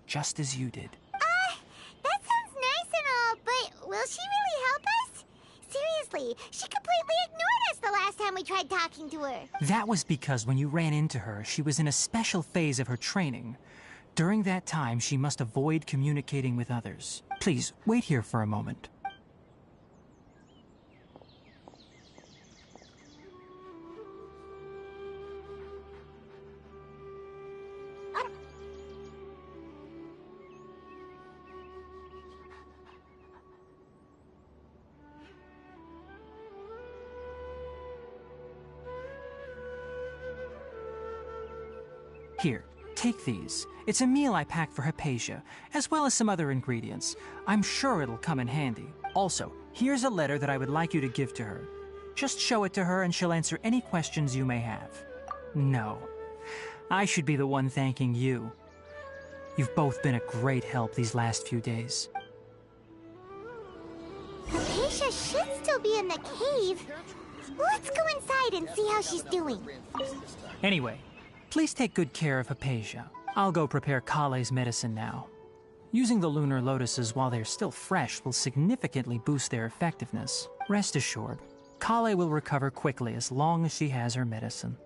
just as you did. That sounds nice and all, but will she really help us? Seriously, she completely ignored us the last time we tried talking to her. That was because when you ran into her, she was in a special phase of her training. During that time, she must avoid communicating with others. Please, wait here for a moment. Here, take these. It's a meal I packed for Hypatia, as well as some other ingredients. I'm sure it'll come in handy. Also, here's a letter that I would like you to give to her. Just show it to her and she'll answer any questions you may have. No, I should be the one thanking you. You've both been a great help these last few days. Hypatia should still be in the cave. Let's go inside and see how she's doing. Anyway, please take good care of Hypatia. I'll go prepare Kale's medicine now. Using the lunar lotuses while they're still fresh will significantly boost their effectiveness. Rest assured, Kale will recover quickly as long as she has her medicine.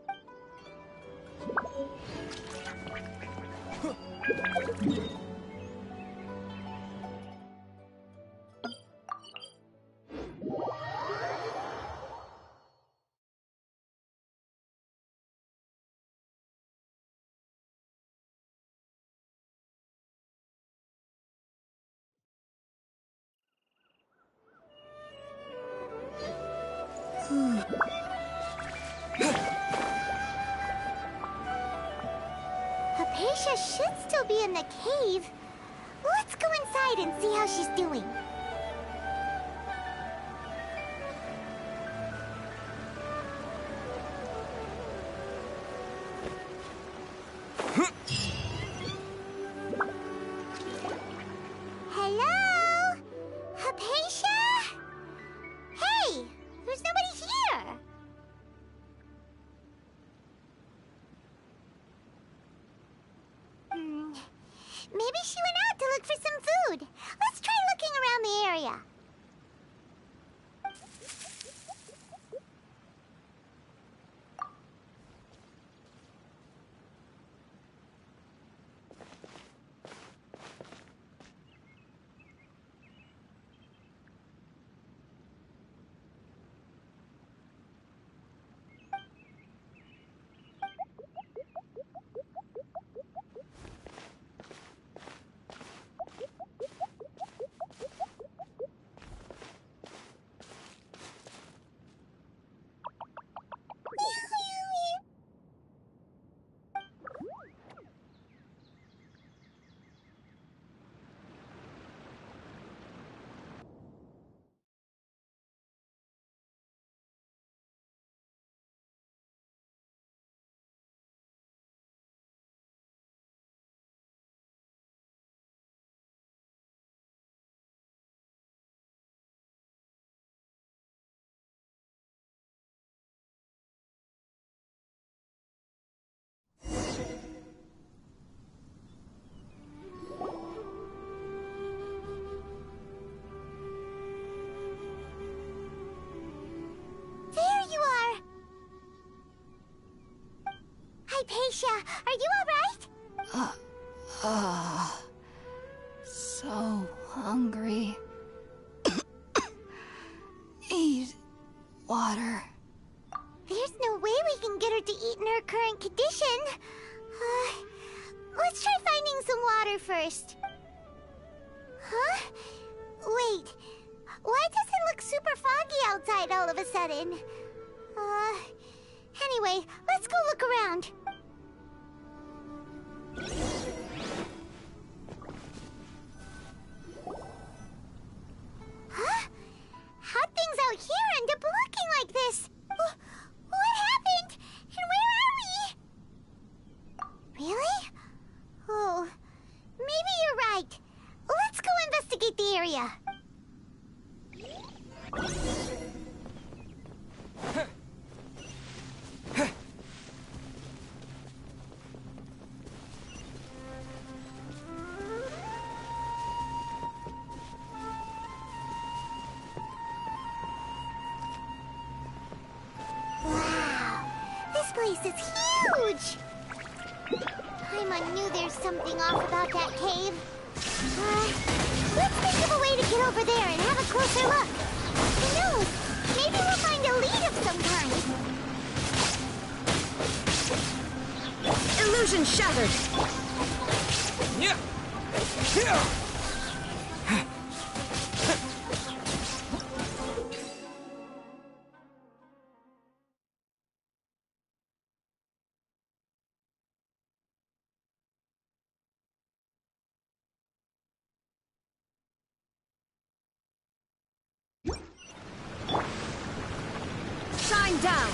Hypatia should still be in the cave. Let's go inside and see how she's doing. Hello? Hypatia? Hey, there's nobody here. Maybe she went out to look for some food. Let's try looking around Hypatia. Are you alright? So hungry. Need water. There's no way we can get her to eat in her current condition. Let's try finding some water first. Huh? Wait. Why does it look super foggy outside all of a sudden? Anyway, let's go look around. Huh? How'd things out here end up looking like this? What happened? And where are we? Really? Oh, maybe you're right. Let's go investigate the area. This is huge! Paimon knew there's something off about that cave. Let's think of a way to get over there and have a closer look. Who knows? Maybe we'll find a lead of some kind. Illusion shattered! Yeah. Shine down!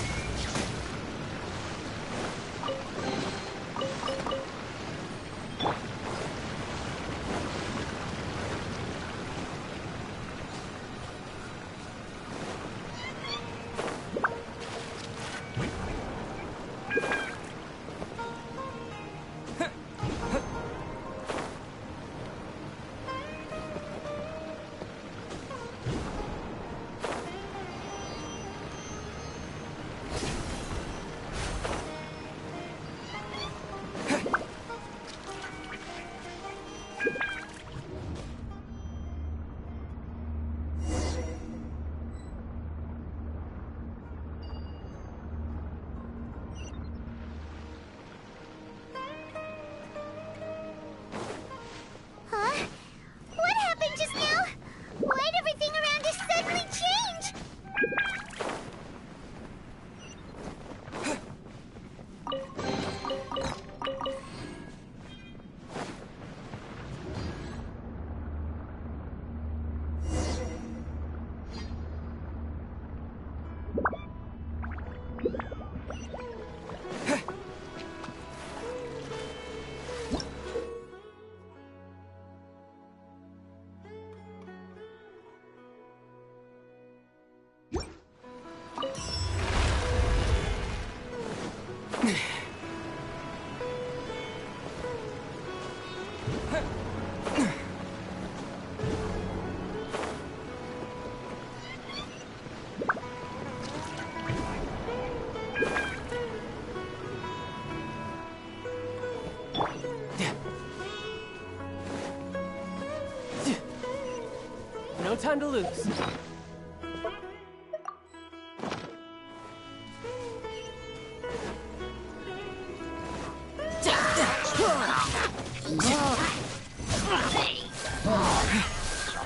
No time to lose.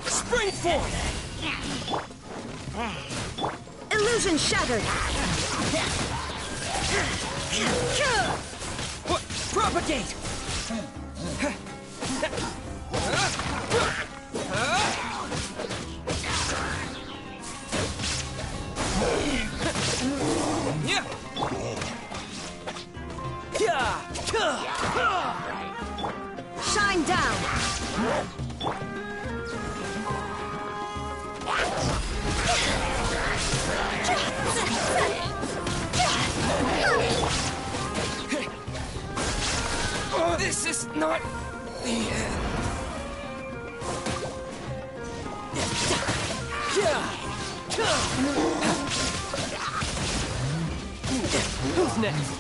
Spring forth! Illusion shattered! Propagate! Shine down! This is not the end. Who's next?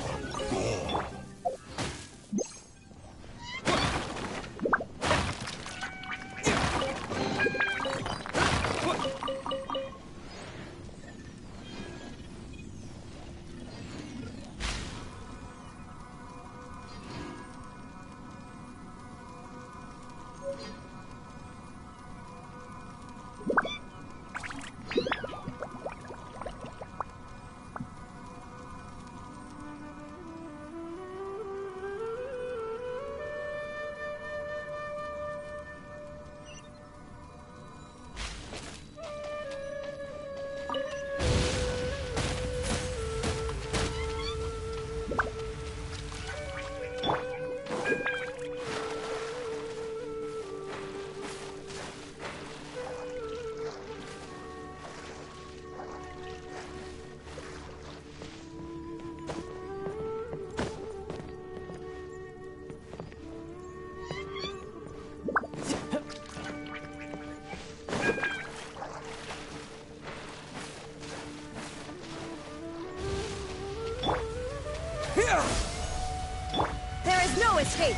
There is no escape!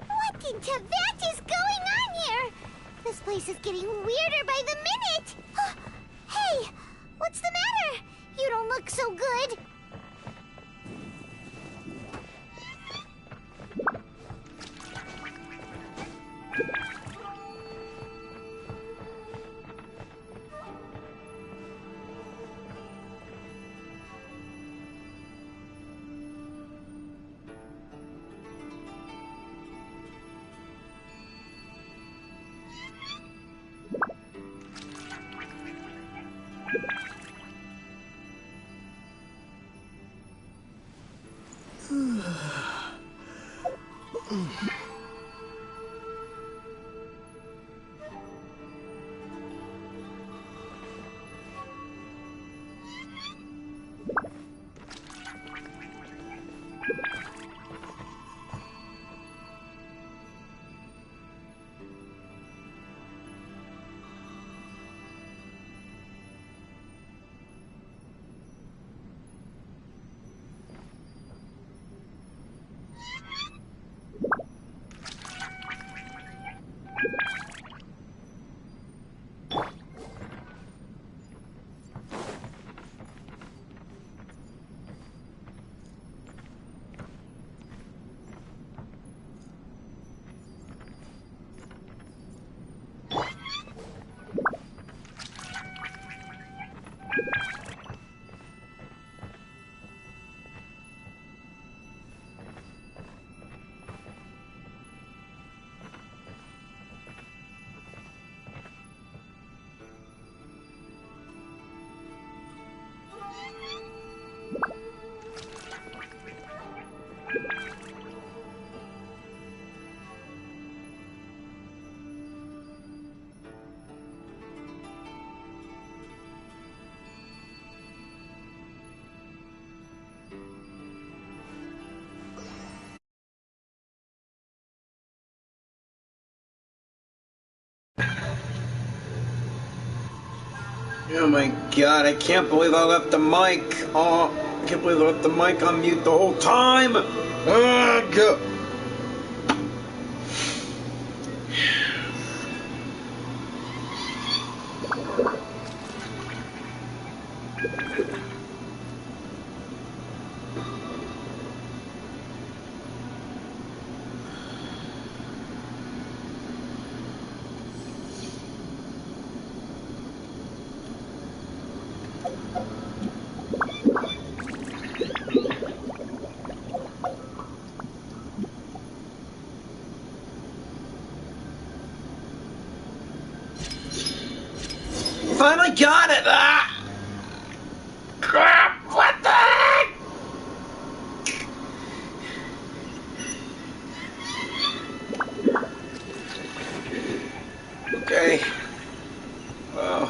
What in Tibet is going on here? This place is getting weirder by the minute. Hey, what's the matter? You don't look so good. Oh my god, I can't believe I left the mic. Oh, I can't believe I left the mic on mute the whole time. Ugh. Finally got it! Ah! Crap! What the heck? Okay. Well.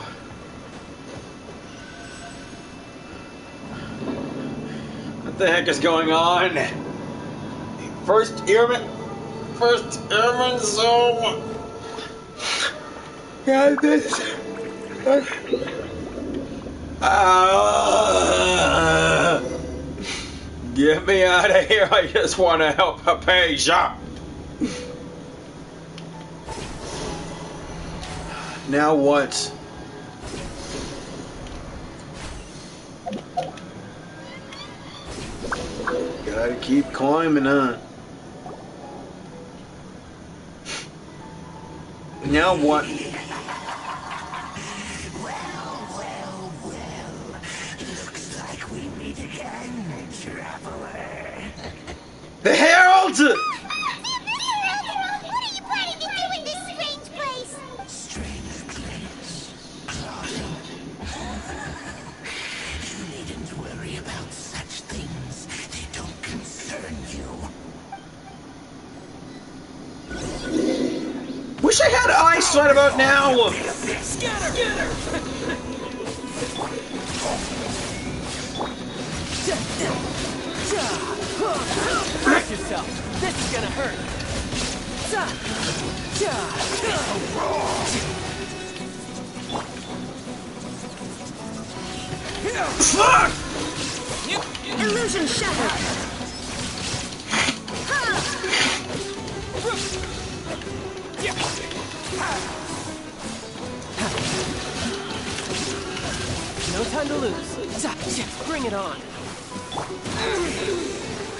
What the heck is going on? First airman zone. God, this. Get me out of here. I just want to help a patient. Now what? Gotta keep climbing, huh? Now what? Looks like we meet again, traveler. The Herald! What are you planning to do in this strange place? Strange place. Plotting. You needn't worry about such things. They don't concern you. Wish I had eyes right about now! Scatter! Brace yourself. This is gonna hurt. Fuck! Illusion shattered. No time to lose. Bring it on.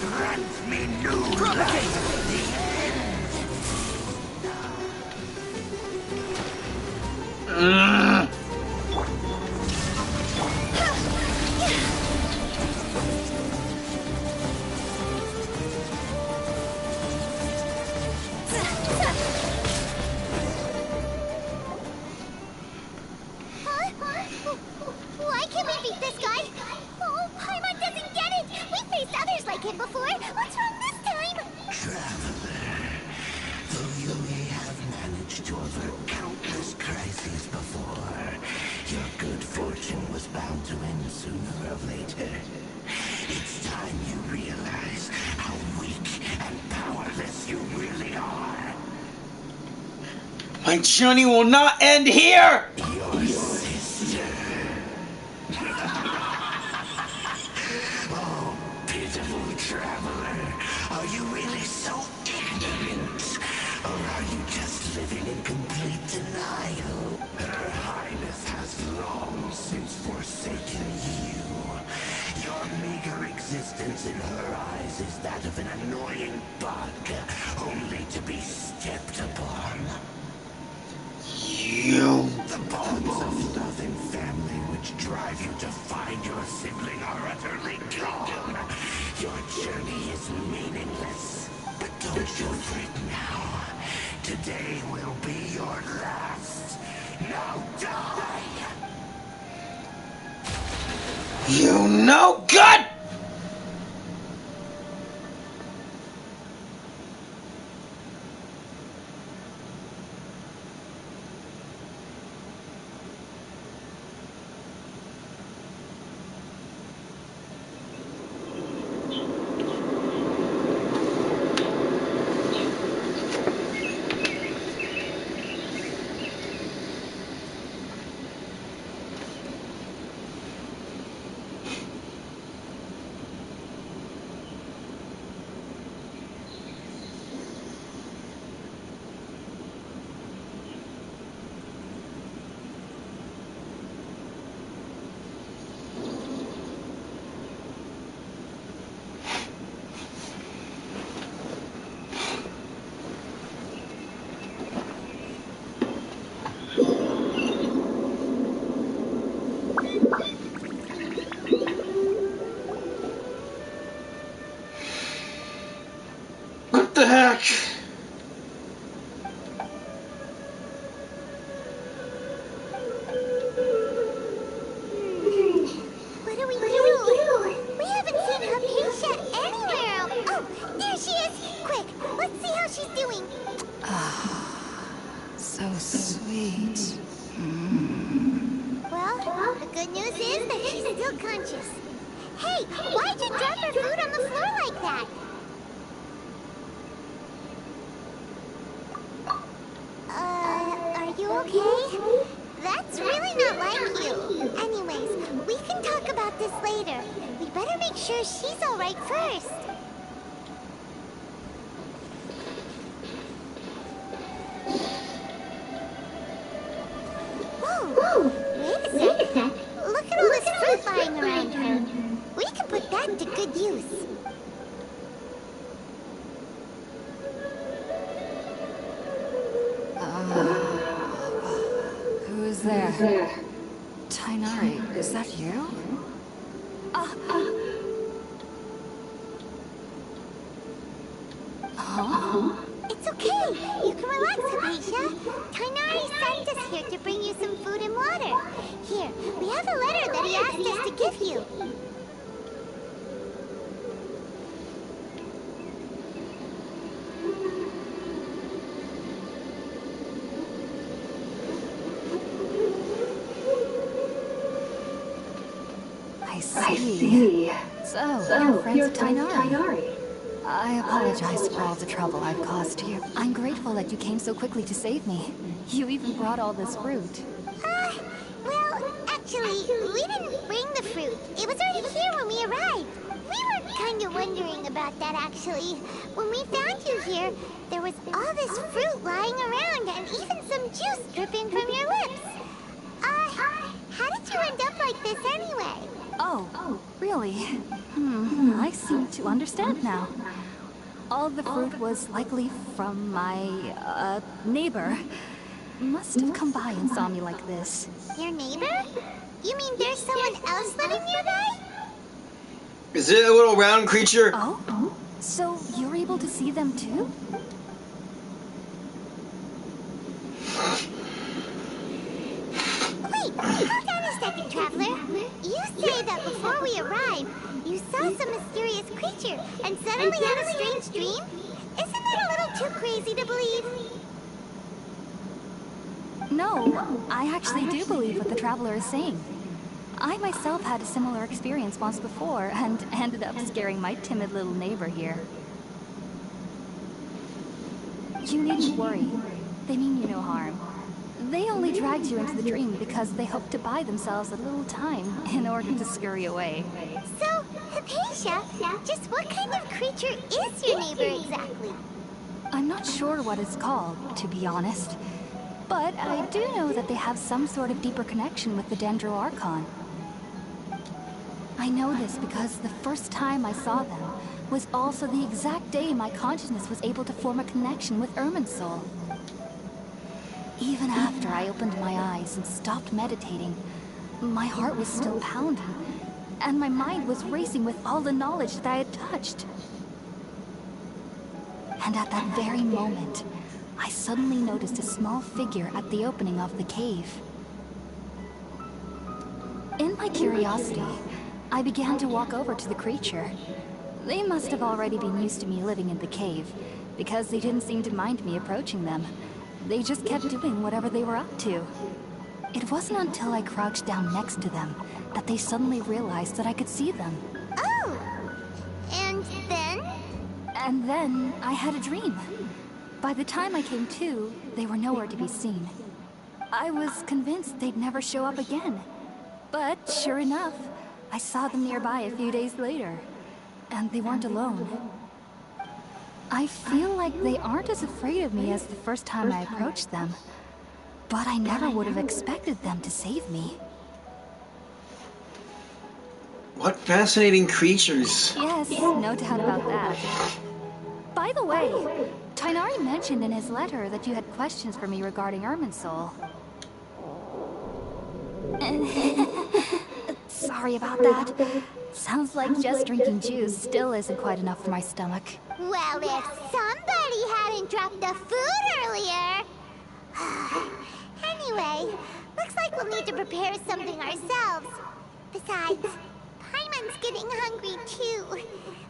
Grant me new Why can't we beat this guy? Oh, Paimon doesn't get it! We faced others like him before! What's wrong this time? traveler. Though you may have managed to avert countless crises before, your good fortune was bound to end sooner or later. It's time you realize how weak and powerless you really are. My journey will not end here! Your sister. Oh, pitiful traveler. Are you really so ignorant? Or are you just living in complete denial? Her Highness has long since forsaken you. Your meager existence in her eyes is that of an annoying bug, only to be stepped upon. You... The bonds of love and family which drive you to find your sibling are utterly gone. Your journey is meaningless. But don't you fret now. Today will be your last. Now die! You no good! What the heck? What do we do? We haven't seen Hypatia anywhere. Oh, there she is! Quick, let's see how she's doing. So sweet. Well, the good news is that she's still conscious. Hey, why'd you drop her food on the floor like that? Are you okay? That's really not like you. Anyways, we can talk about this later. We better make sure she's alright first. Whoa, wait a sec. Look at all this fruit lying around her. We can put that to good use. there? Tainari, is that you? Huh? It's okay. You can relax, Hypatia. Tainari sent us here to bring you some food and water. Here, we have a letter that he asked us to give you. I see. So, your friend's Tainari. I apologize for all the trouble I've caused you. I'm grateful that you came so quickly to save me. You even brought all this fruit. Well, actually, we didn't bring the fruit. It was already here when we arrived. We were kind of wondering about that, actually. When we found you here, there was all this fruit lying around and even some juice dripping from your lips. How did you end up like this anyway? Oh, really? I seem to understand now. All the fruit was likely from my, neighbor. Must have come by and saw me like this. Your neighbor? You mean there's someone else living nearby? Is it a little round creature? Oh? So you're able to see them too? Wait, hold on a second, Traveler. You say that before we arrived, you saw some mysterious creature and suddenly had a strange dream? Isn't that a little too crazy to believe? No, I actually do believe what the Traveler is saying. I myself had a similar experience once before and ended up scaring my timid little neighbor here. You needn't worry. They mean you no harm. They only dragged you into the dream because they hoped to buy themselves a little time in order to scurry away. So, Hypatia, just what kind of creature is your neighbor exactly? I'm not sure what it's called, to be honest. But I do know that they have some sort of deeper connection with the Dendro Archon. I know this because the first time I saw them was also the exact day my consciousness was able to form a connection with Irminsul. Even after I opened my eyes and stopped meditating, my heart was still pounding, and my mind was racing with all the knowledge that I had touched. And at that very moment, I suddenly noticed a small figure at the opening of the cave. In my curiosity, I began to walk over to the creature. They must have already been used to me living in the cave, because they didn't seem to mind me approaching them. They just kept doing whatever they were up to. It wasn't until I crouched down next to them that they suddenly realized that I could see them. Oh! And then? And then I had a dream. By the time I came to, they were nowhere to be seen. I was convinced they'd never show up again. But sure enough, I saw them nearby a few days later. And they weren't alone. I feel like they aren't as afraid of me as the first time I approached them. But I never would have expected them to save me. What fascinating creatures. Yes, no doubt about that. By the way, Tainari mentioned in his letter that you had questions for me regarding Irminsul. Sorry about that. Sounds like just drinking juice still isn't quite enough for my stomach. Well, if somebody hadn't dropped the food earlier... Anyway, looks like we'll need to prepare something ourselves. Besides, Paimon's getting hungry too.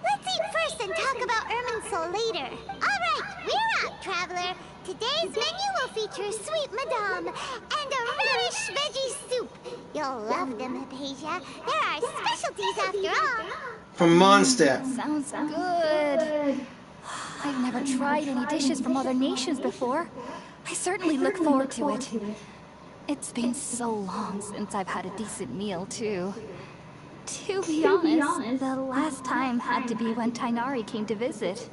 Let's eat first and talk about Irminsul later. Alright, we're out, Traveler. Today's menu will feature sweet madame and a radish veggie soup. You'll love them, Hypatia. They're our specialties after all. From Mondstadt. Sounds good. I've never tried any dishes from other nations before. I certainly look forward to it. It's been so long since I've had a decent meal, too. To be honest, the last time had to be when Tainari came to visit.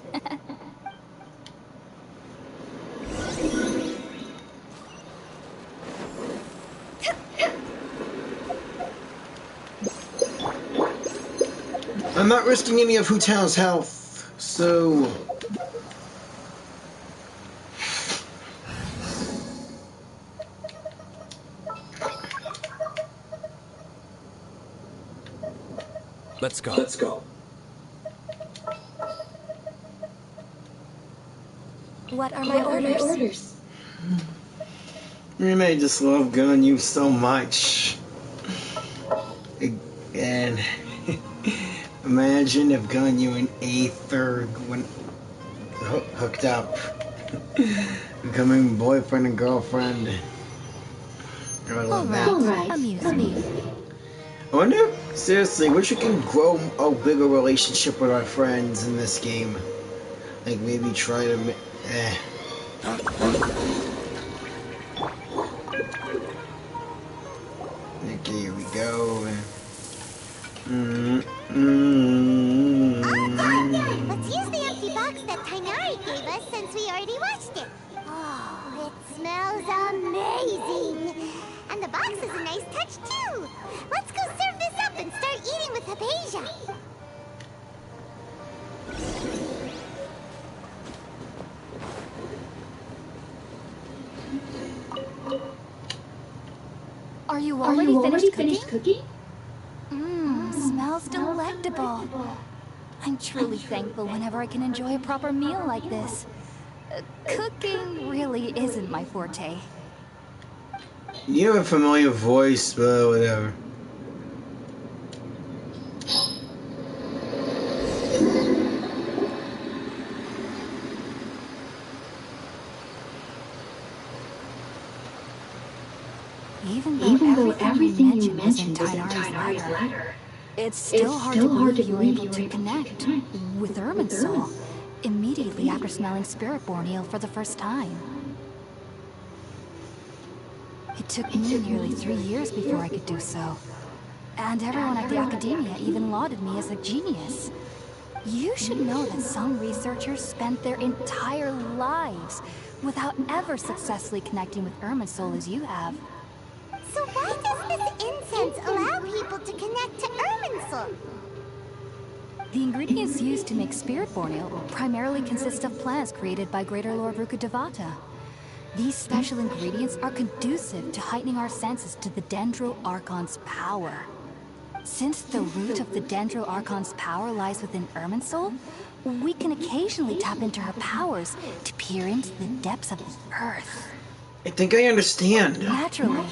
I'm not risking any of Hu Tao's health, so... Let's go. Let's go. What are my orders? You may just love Ganyu so much. And imagine if Ganyu and Aether went hooked up. Becoming boyfriend and girlfriend. I would love that. Alright, amuse me. I wonder, seriously, wish we can grow a bigger relationship with our friends in this game. Like maybe try to Okay, here we go. Let's use the empty box that Tainari gave us since we already washed it. Oh, it smells amazing. And the box is a nice touch too. Let's go serve this up and start eating with Hypatia. Are you already finished cooking? Smells delectable. I'm truly thankful whenever I can enjoy a proper meal like this. Cooking really isn't my forte. You have a familiar voice, but whatever. Even though everything you mentioned was in Tainari's letter, it's still hard to believe you were able to connect with Irminsul immediately after smelling Spiritborn ale for the first time. It took me nearly 3 years before I could do so. And everyone at the Academia even lauded me as a genius. You should know that some researchers spent their entire lives without ever successfully connecting with Irminsul as you have. So why does this incense allow people to connect to Irminsul? The ingredients used to make Spiritborn ale primarily consist of plants created by Greater Lord Rukkhadevata. These special ingredients are conducive to heightening our senses to the Dendro Archon's power. Since the root of the Dendro Archon's power lies within Irminsul, we can occasionally tap into her powers to peer into the depths of the earth. I think I understand. Naturally.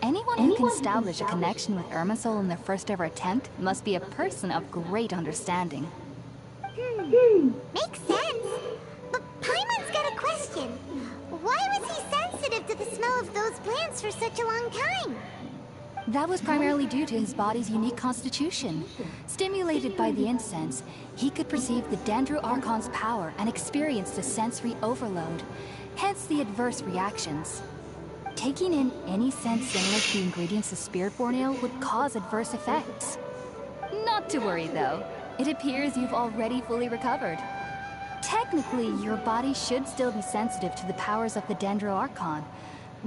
Anyone who can establish a connection with Irminsul in their first ever attempt must be a person of great understanding. Makes sense. But Paimon's got a question. Why was he sensitive to the smell of those plants for such a long time? That was primarily due to his body's unique constitution. Stimulated by the incense, he could perceive the Dendro Archon's power and experienced a sensory overload, hence the adverse reactions. Taking in any scent similar to the ingredients of Spiritborn ale would cause adverse effects. Not to worry though, it appears you've already fully recovered. Technically, your body should still be sensitive to the powers of the Dendro Archon,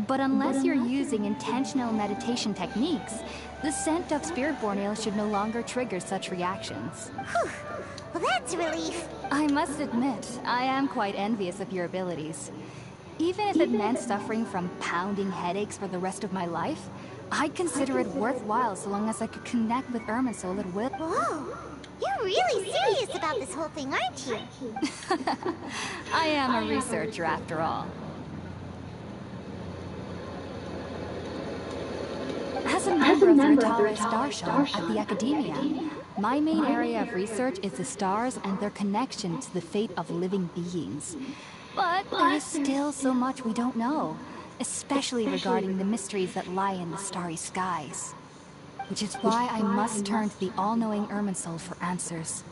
but unless you're using intentional meditation techniques, the scent of Spiritborn ale should no longer trigger such reactions. Whew. Well, that's a relief. I must admit, I am quite envious of your abilities. Even if it meant suffering from pounding headaches for the rest of my life, I'd consider it worthwhile so long as I could connect with Irminsul at will. Whoa! You're really serious about this whole thing, aren't you? I am a researcher after all. As a member of the Natara Starshine at the Academia, my main area of research is the stars and their connection to the fate of living beings. But there is still so much we don't know, especially regarding the mysteries that lie in the starry skies. Which is why I must turn to the all-knowing Irminsul for answers.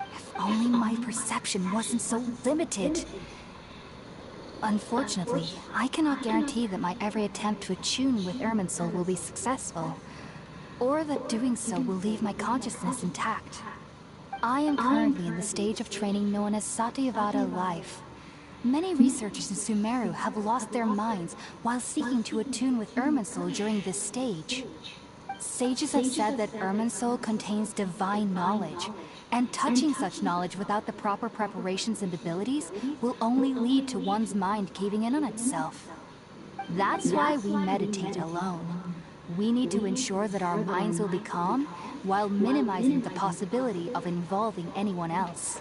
If only my perception wasn't so limited. Unfortunately, I cannot guarantee that my every attempt to attune with Irminsul will be successful, or that doing so will leave my consciousness intact. I am currently in the stage of training known as Satyavada life. Many researchers in Sumeru have lost their minds while seeking to attune with Irminsul during this stage. Sages have said that Irminsul contains divine knowledge, and touching such knowledge without the proper preparations and abilities will only lead to one's mind caving in on itself. That's why we meditate alone. We need to ensure that our minds will be calm while minimizing the possibility of involving anyone else.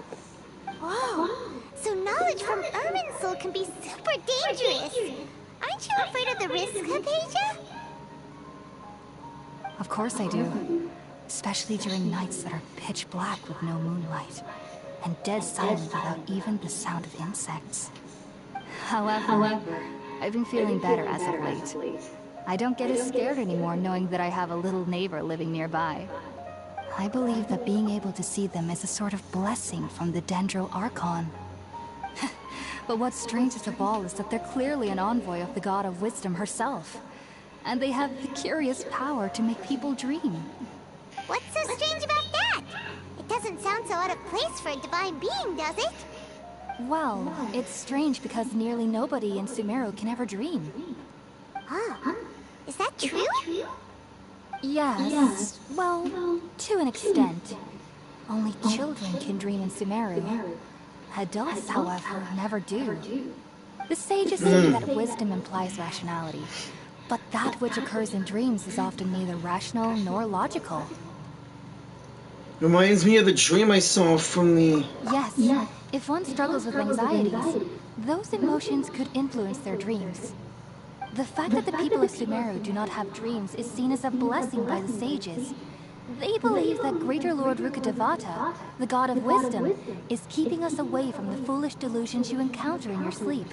Whoa! So knowledge from Irminsul can be super dangerous! Aren't you afraid of the risk, Hypatia? Of course I do. Especially during nights that are pitch black with no moonlight. And dead silent without even the sound of insects. However, I've been feeling better as of late. I don't get as scared anymore knowing that I have a little neighbor living nearby. I believe that being able to see them is a sort of blessing from the Dendro Archon. But what's strangest of all is that they're clearly an envoy of the God of Wisdom herself. And they have the curious power to make people dream. What's so strange about that? It doesn't sound so out of place for a divine being, does it? Well, it's strange because nearly nobody in Sumeru can ever dream. Huh? Is that true? Yes. Well, to an extent. Only children can dream in Sumeru. Adults, however, never do. The sages say that wisdom implies rationality, but that which occurs in dreams is often neither rational nor logical. Reminds me of the dream I saw from the... Yes. If one struggles with anxieties, those emotions could influence their dreams. The fact that the people of Sumeru do not have dreams is seen as a blessing by the sages. They believe that Greater Lord Rukkhadevata, the God of Wisdom, is keeping us away from the foolish delusions you encounter in your sleep.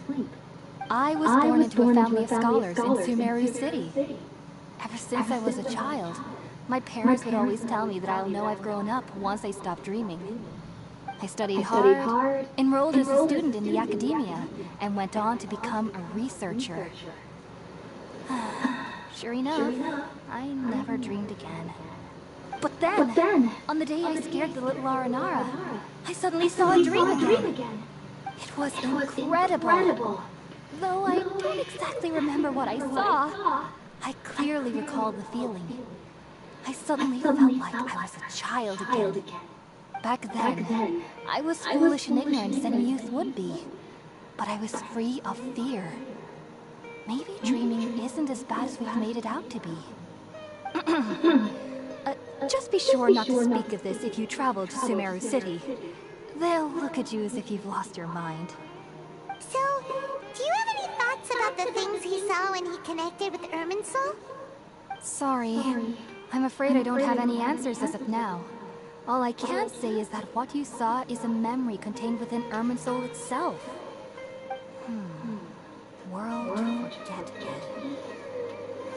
I was born into a family of scholars in Sumeru City. Ever since I was a child, my parents would always tell me that I'll know I've grown up once I stop dreaming. I studied hard, enrolled as a student in the academia, and went on to become a researcher. Sure enough, I never dreamed again. But then, on the day I scared the little Aranara, I suddenly saw a dream again. It was incredible. Though I don't exactly remember what I saw, I clearly recall the feeling. I suddenly felt like I was a child again. Back then, I was foolish and ignorant as any youth would be. But I was free of fear. Maybe dreaming isn't as bad as we've made it out to be. Just be sure not to speak of this if you travel to Sumeru City. They'll look at you as if you've lost your mind. So, do you have any thoughts about the things he saw when he connected with Irminsul? Sorry. I'm afraid I don't have any answers as of now. All I can say is that what you saw is a memory contained within Irminsul itself. World forgetful.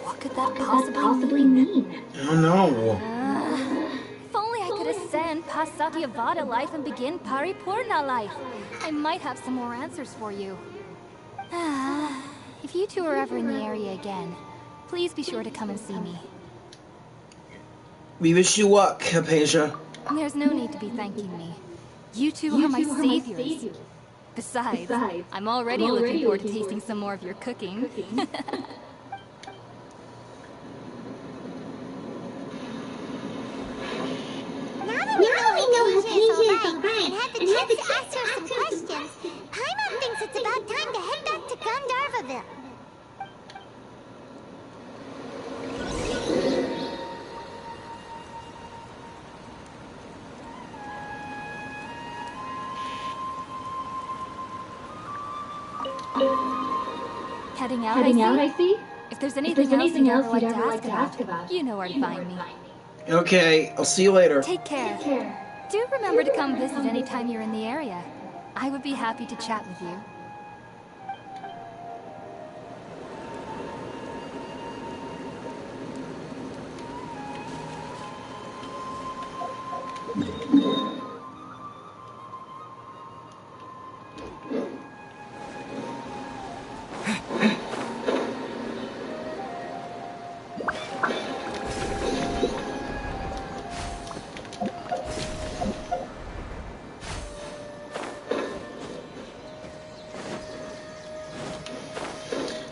What could that possibly mean? I don't know. If only I could ascend past Satyavada life and begin Paripurna life, I might have some more answers for you. If you two are ever in the area again, please be sure to come and see me. We wish you luck, Hypatia. There's no need to be thanking me. You two are my saviors. Besides, I'm already looking forward to tasting some more of your cooking. Now that we know Hypatia is alright and had the chance to ask her some questions, Paimon thinks it's about time to head back to Gandharvaville. Heading out, I see? If there's anything else you'd ever like to ask about, you know where to find me. Okay, I'll see you later. Take care. Do remember to come visit anytime you're in the area. I would be happy to chat with you.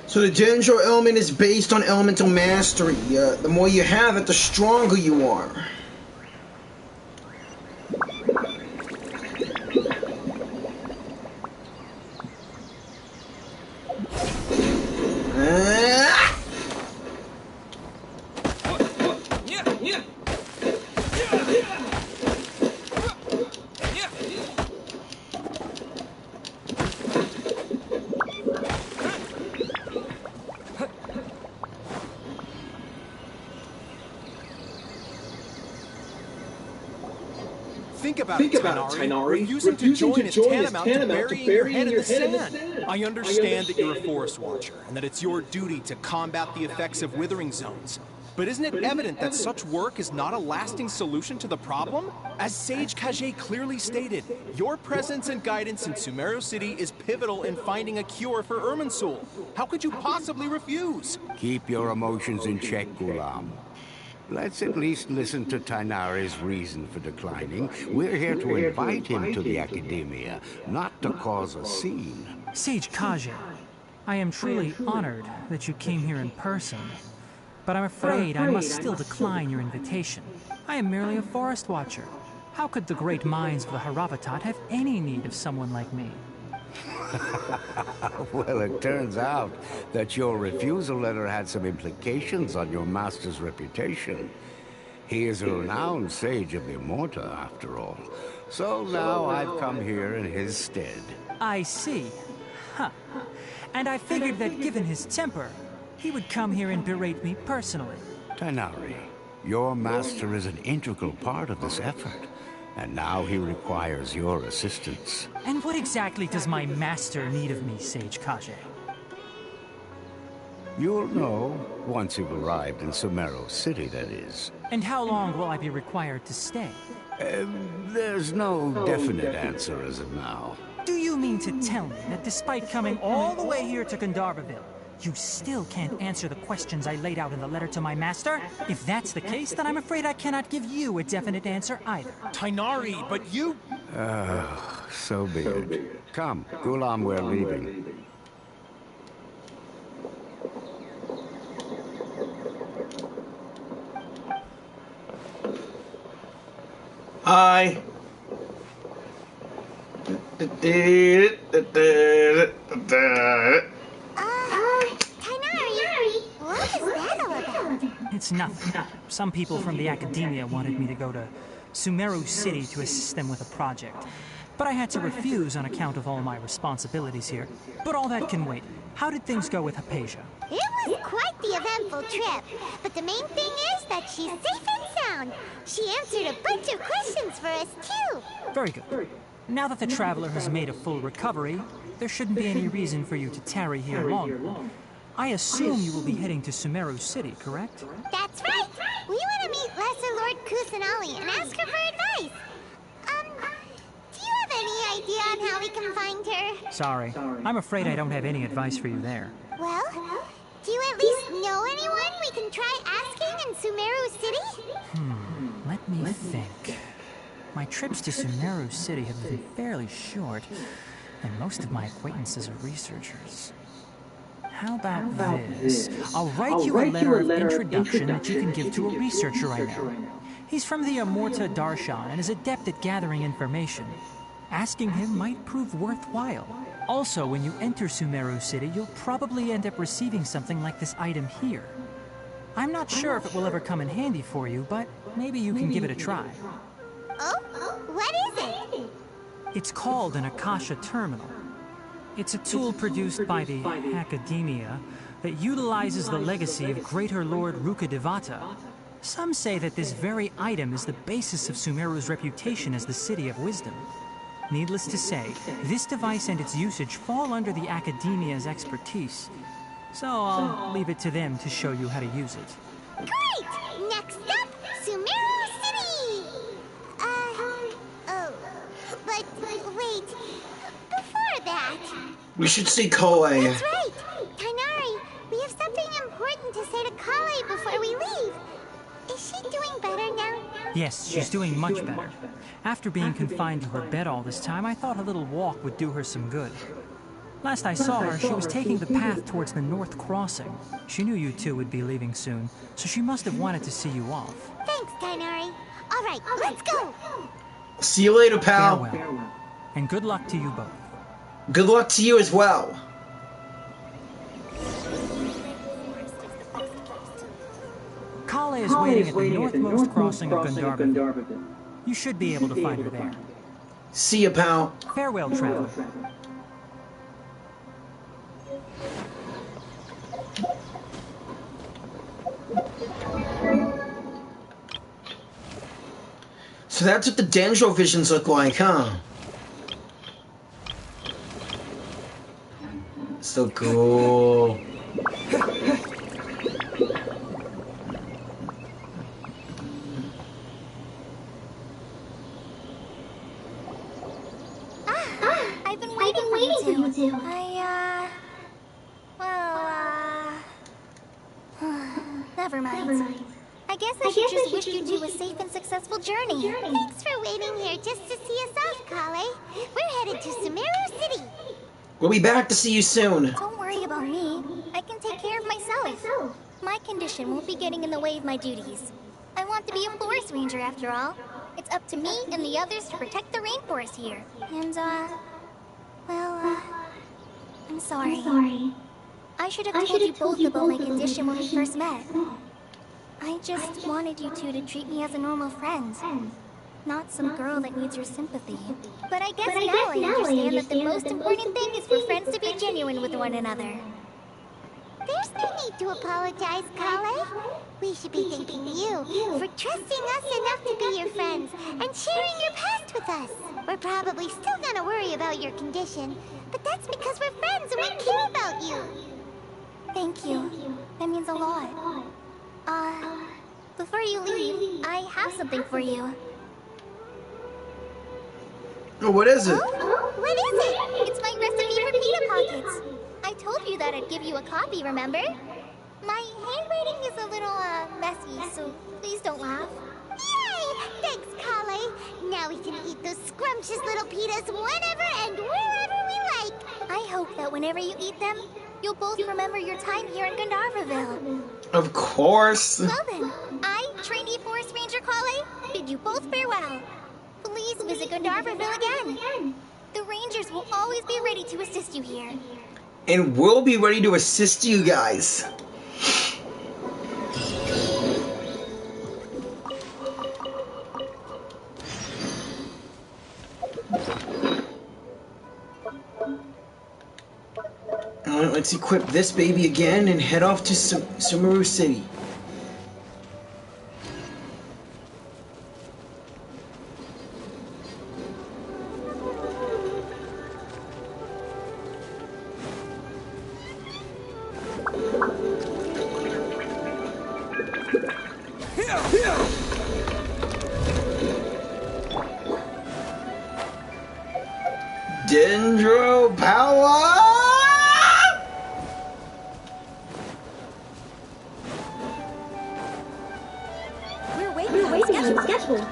So the Dendro element is based on elemental mastery. The more you have it, the stronger you are. Think about it, Tainari. Refusing to join is tantamount to burying your head in the sand. I understand that you're a forest watcher, and that it's your duty to combat the effects of withering zones. But isn't it evident that such work is not a lasting solution to the problem? As Sage Kage clearly stated, your presence and guidance in Sumeru City is pivotal in finding a cure for Irminsul. How could you possibly refuse? Keep your emotions in check, Ghulam. Let's at least listen to Tainari's reason for declining. We're here to invite him to the Academia, not to cause a scene. Sage Kage, I am truly honored that you came here in person. But I'm afraid I must still decline your invitation. I am merely a forest watcher. How could the great minds of the Haravatat have any need of someone like me? Well, it turns out that your refusal letter had some implications on your master's reputation. He is a renowned sage of the Immorta, after all. So now I've come here in his stead. I see. Huh. And I figured that given his temper, he would come here and berate me personally. Tainari, your master is an integral part of this effort, and now he requires your assistance. And what exactly does my master need of me, Sage Kage? You'll know once you've arrived in Sumeru City, that is. And how long will I be required to stay? There's no definite answer as of now. Do you mean to tell me that despite coming all the way here to Gandharvaville, you still can't answer the questions I laid out in the letter to my master? If that's the case, then I'm afraid I cannot give you a definite answer either. Tainari, but you... So be it. Come, Ghulam, we're leaving. Hi. It's nothing. Some people from the Academia wanted me to go to Sumeru City to assist them with a project. But I had to refuse on account of all my responsibilities here. But all that can wait. How did things go with Hypatia? It was quite the eventful trip. But the main thing is that she's safe and sound. She answered a bunch of questions for us, too. Very good. Now that the traveler has made a full recovery, there shouldn't be any reason for you to tarry here longer. I assume you will be heading to Sumeru City, correct? That's right! We want to meet Lesser Lord Kusanali and ask her for advice. Do you have any idea on how we can find her? Sorry. I'm afraid I don't have any advice for you there. Well, do you at least know anyone we can try asking in Sumeru City? Let me think. My trips to Sumeru City have been fairly short, and most of my acquaintances are researchers. How about this? I'll write you a letter of introduction that you can give to a researcher I know. He's from the Immorta Darshan and is adept at gathering information. Asking him might prove worthwhile. Also, when you enter Sumeru City, you'll probably end up receiving something like this item here. I'm not sure if it will ever come in handy for you, but maybe you can give it a try. Oh? What is it? It's called an Akasha Terminal. It's a tool produced by the Academia that utilizes the legacy of Greater Lord Rukkhadevata. Some say that this very item is the basis of Sumeru's reputation as the City of Wisdom. Needless to say, this device and its usage fall under the Academia's expertise. So I'll leave it to them to show you how to use it. Great! Next up, Sumeru City! But wait, before that... We should see Koei. That's right! Tainari, we have something important to say to Kale before we leave. Is she doing better now? Yes, she's doing much better. After being confined to her bed all this time, I thought a little walk would do her some good. Last I saw her, she was taking the path towards the North Crossing. She knew you two would be leaving soon, so she must have wanted to see you off. Thanks, Tainari. All right, let's go! See you later, pal. Farewell. And good luck to you both. Good luck to you as well. Kale is waiting at the northmost crossing of Gandharvaville. You should be able to find her there. See you, pal. Farewell, traveler. So So that's what the dendro visions look like, huh? So cool. I've been waiting for you two. Never mind. I guess I should just wish you two a safe and successful journey. Thanks for waiting here just to see us off, Kale. We're headed to Sumeru City. We'll be back to see you soon. Don't worry about me. I can take care of myself. My condition won't be getting in the way of my duties. I want to be a forest ranger after all. It's up to me and the others to protect the rainforest here. And, I'm sorry. I should have told you both about my condition when we first met. I just wanted you two to treat me as a normal friend. Not some girl that needs your sympathy. But I guess now I understand that the most important thing is for friends to be genuine with one another. There's no need to apologize, Kale. We should be thanking you for trusting us enough to be your friends and sharing your past with us. We're probably still gonna worry about your condition, but that's because we're friends and we care about you. Thank you. That means a lot. Before you leave, I have something for you. Oh, what is it? What is it? It's my recipe for pita pockets. I told you that I'd give you a copy, remember? My handwriting is a little, messy, so please don't laugh. Yay! Thanks, Kale. Now we can eat those scrumptious little pitas whenever and wherever we like. I hope that whenever you eat them, you'll both remember your time here in Gandharvaville. Of course. Well then, I, trainee Forest Ranger Kale, bid you both farewell. Please visit Gandharvaville again. The Rangers will always be ready to assist you here. And we'll be ready to assist you guys. Alright, let's equip this baby again and head off to Sumeru City. Dendro power! We're waiting on schedule.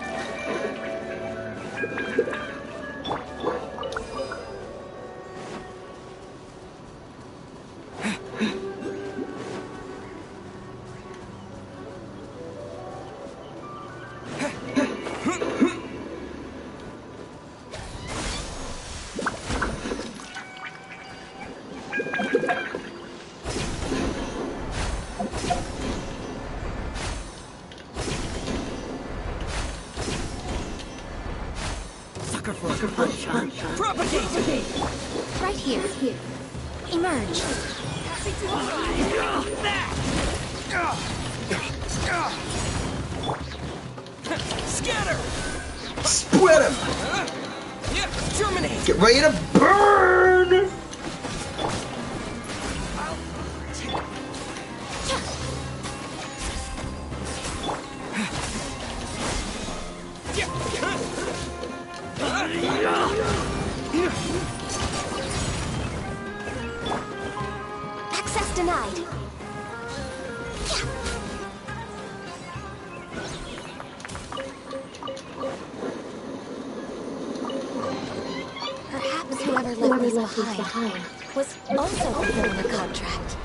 Propagate! Right here. Emerge. Scatter! Split him! Terminate! Get ready to burn! Access denied. Perhaps whoever left us behind was also fulfilling a contract.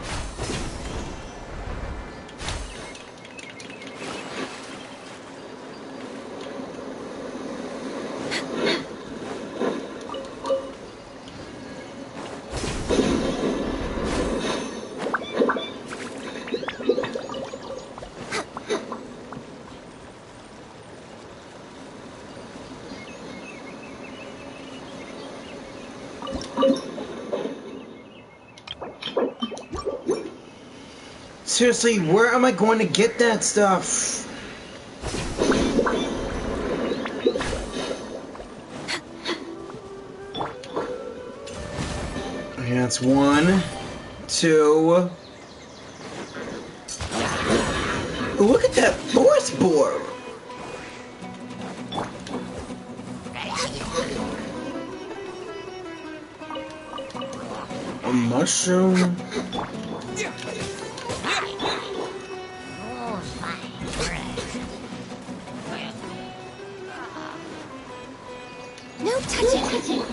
Seriously, where am I going to get that stuff? That's 1, 2. Look at that force board! A mushroom. No touching.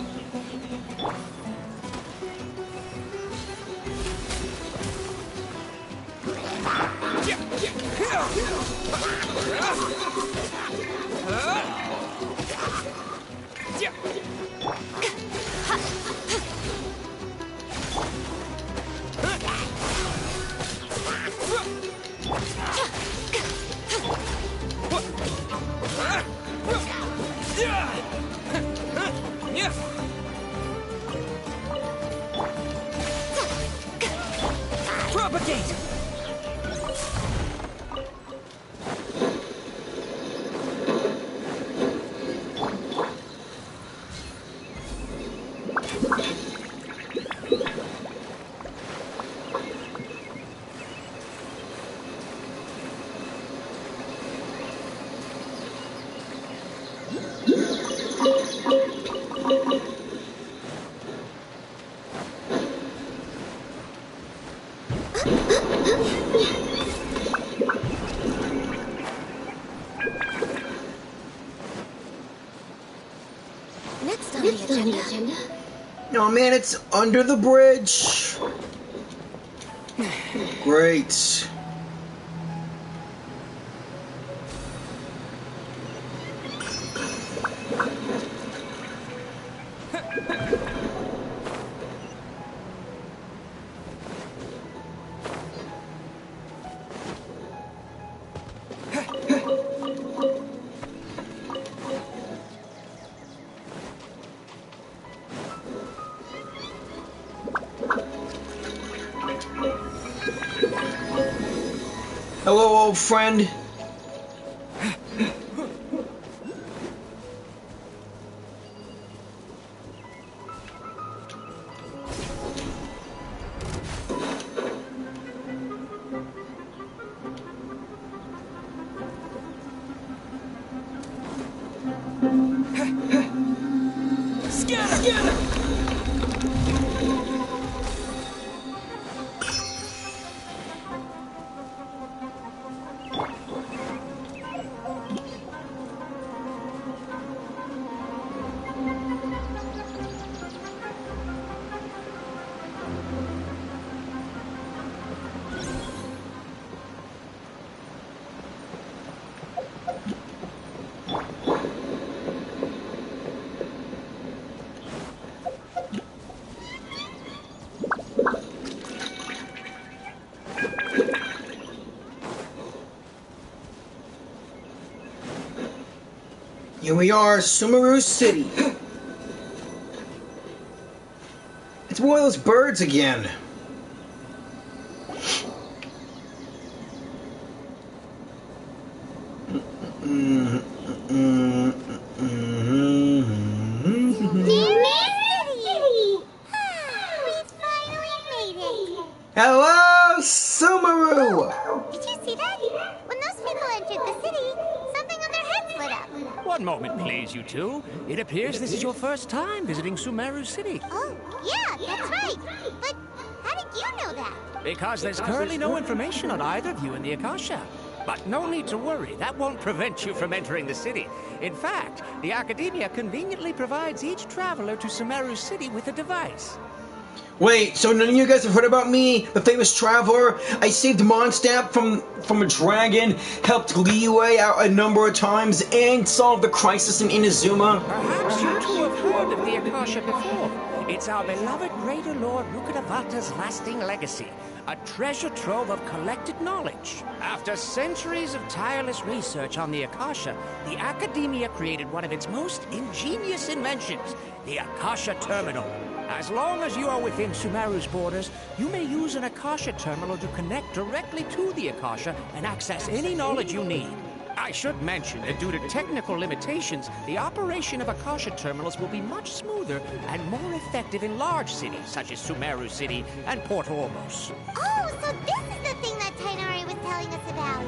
Propagate! Next on the agenda. Oh man, it's under the bridge. Great. Hello, old friend. Here we are, Sumeru City. It's one of those birds again. Hello, Sumeru! Did you see that? When those people entered the city, something on their heads lit up. One moment, please, you two. It appears this is your first time visiting Sumeru City. Oh, yeah, that's right. But how did you know that? Because there's currently no information on either of you in the Akasha. But no need to worry, that won't prevent you from entering the city. In fact, the Academia conveniently provides each traveler to Sumeru City with a device. Wait, so none of you guys have heard about me, the famous traveler? I saved Mondstadt from a dragon, helped Liyue out a number of times, and solved the crisis in Inazuma. Perhaps you two have heard of the Akasha before. It's our beloved Greater Lord Rukkhadevata's lasting legacy, a treasure trove of collected knowledge. After centuries of tireless research on the Akasha, the Academia created one of its most ingenious inventions, the Akasha Terminal. As long as you are within Sumeru's borders, you may use an Akasha terminal to connect directly to the Akasha and access any knowledge you need. I should mention that due to technical limitations, the operation of Akasha terminals will be much smoother smoother and more effective in large cities such as Sumeru City and Port Ormos. Oh, so this is the thing that Tainari was telling us about.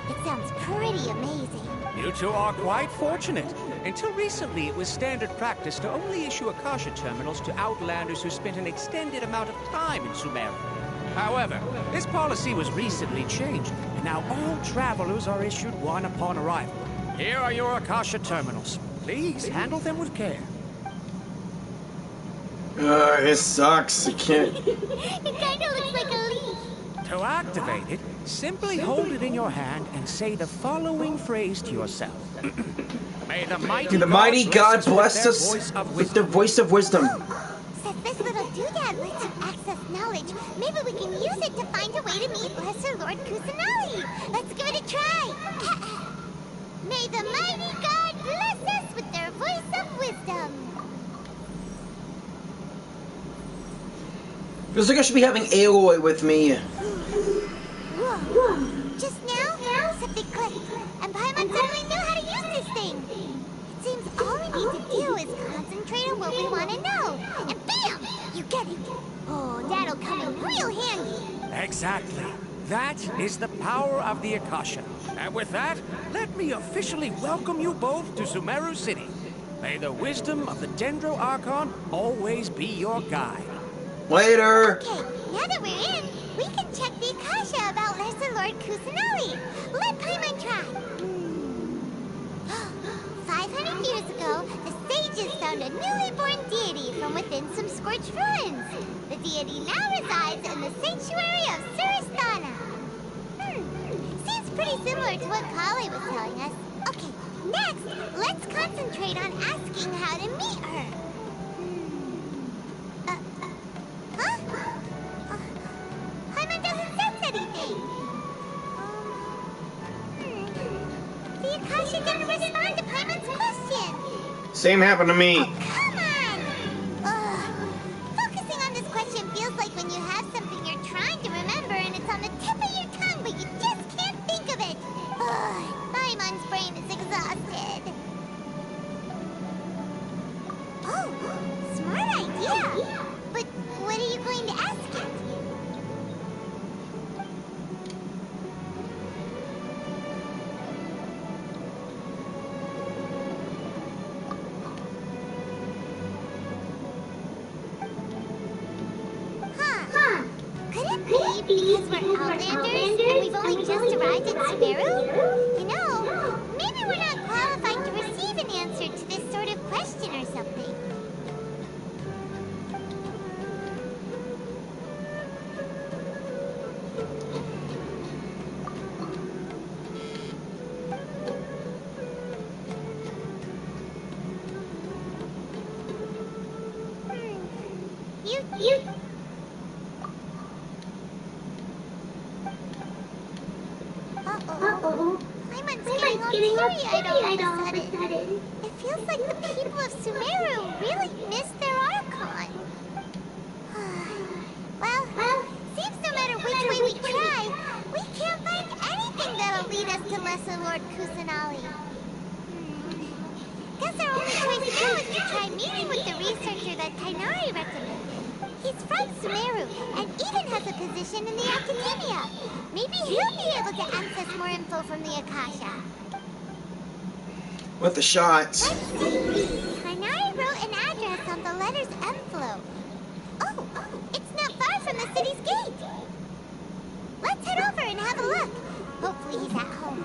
It sounds pretty amazing. You two are quite fortunate. Until recently, it was standard practice to only issue Akasha terminals to outlanders who spent an extended amount of time in Sumeru. However, this policy was recently changed, and now all travelers are issued one upon arrival. Here are your Akasha terminals. Please handle them with care. It sucks. I can't. It kind of looks like a leaf. To activate it, simply hold it in your hand and say the following phrase to yourself. May the mighty God bless us with the voice of wisdom. Since this little doodad lets you access knowledge, maybe we can use it to find a way to meet Lesser Lord Kusanali. Let's give it a try. May the mighty God bless us with their voice of wisdom. Feels like I should be having Aloy with me. Whoa. Just now, something clicked, and Paimon suddenly knew how to use this thing. It seems all we need to do is concentrate on what we want to know, and bam! You get it. Oh, that'll come in real handy. Exactly. That is the power of the Akasha. And with that, let me officially welcome you both to Sumeru City. May the wisdom of the Dendro Archon always be your guide. Later! Okay, now that we're in, we can check the Akasha about Lesser Lord Kusanali. Let Paimon try. 500 years ago, the sages found a newly born deity from within some scorched ruins. The deity now resides in the sanctuary of Suristana. Seems pretty similar to what Kali was telling us. Okay, next, let's concentrate on asking how to meet her. Paimon doesn't sense anything. The Akasha didn't respond to Paimon's question. Same happened to me. Oh, come on! Focusing on this question feels like when you have something you're trying to remember and it's on the tip of your tongue, but you just can't think of it. Paimon's brain is exhausted. Oh, smart idea. But what are you going to ask it? Could it be because we're outlanders and we've only just arrived in Sumeru? You know, maybe we're not qualified to receive an answer to this sort of question or something. You... Uh-oh. Paimon's getting all teary-eyed all of a sudden. It feels like the people of Sumeru really miss their Archon. Well, seems no matter which way we try, we can't find anything that'll lead us to Lesser Lord Kusanali. Guess our only choice now is to try meeting with the researcher that Tainari recommended. He's from Sumeru, and even has a position in the academia. Maybe he'll be able to access more info from the Akasha. With the shots. Let's see. Tainari wrote an address on the letter's envelope. Oh, it's not far from the city's gate. Let's head over and have a look. Hopefully he's at home.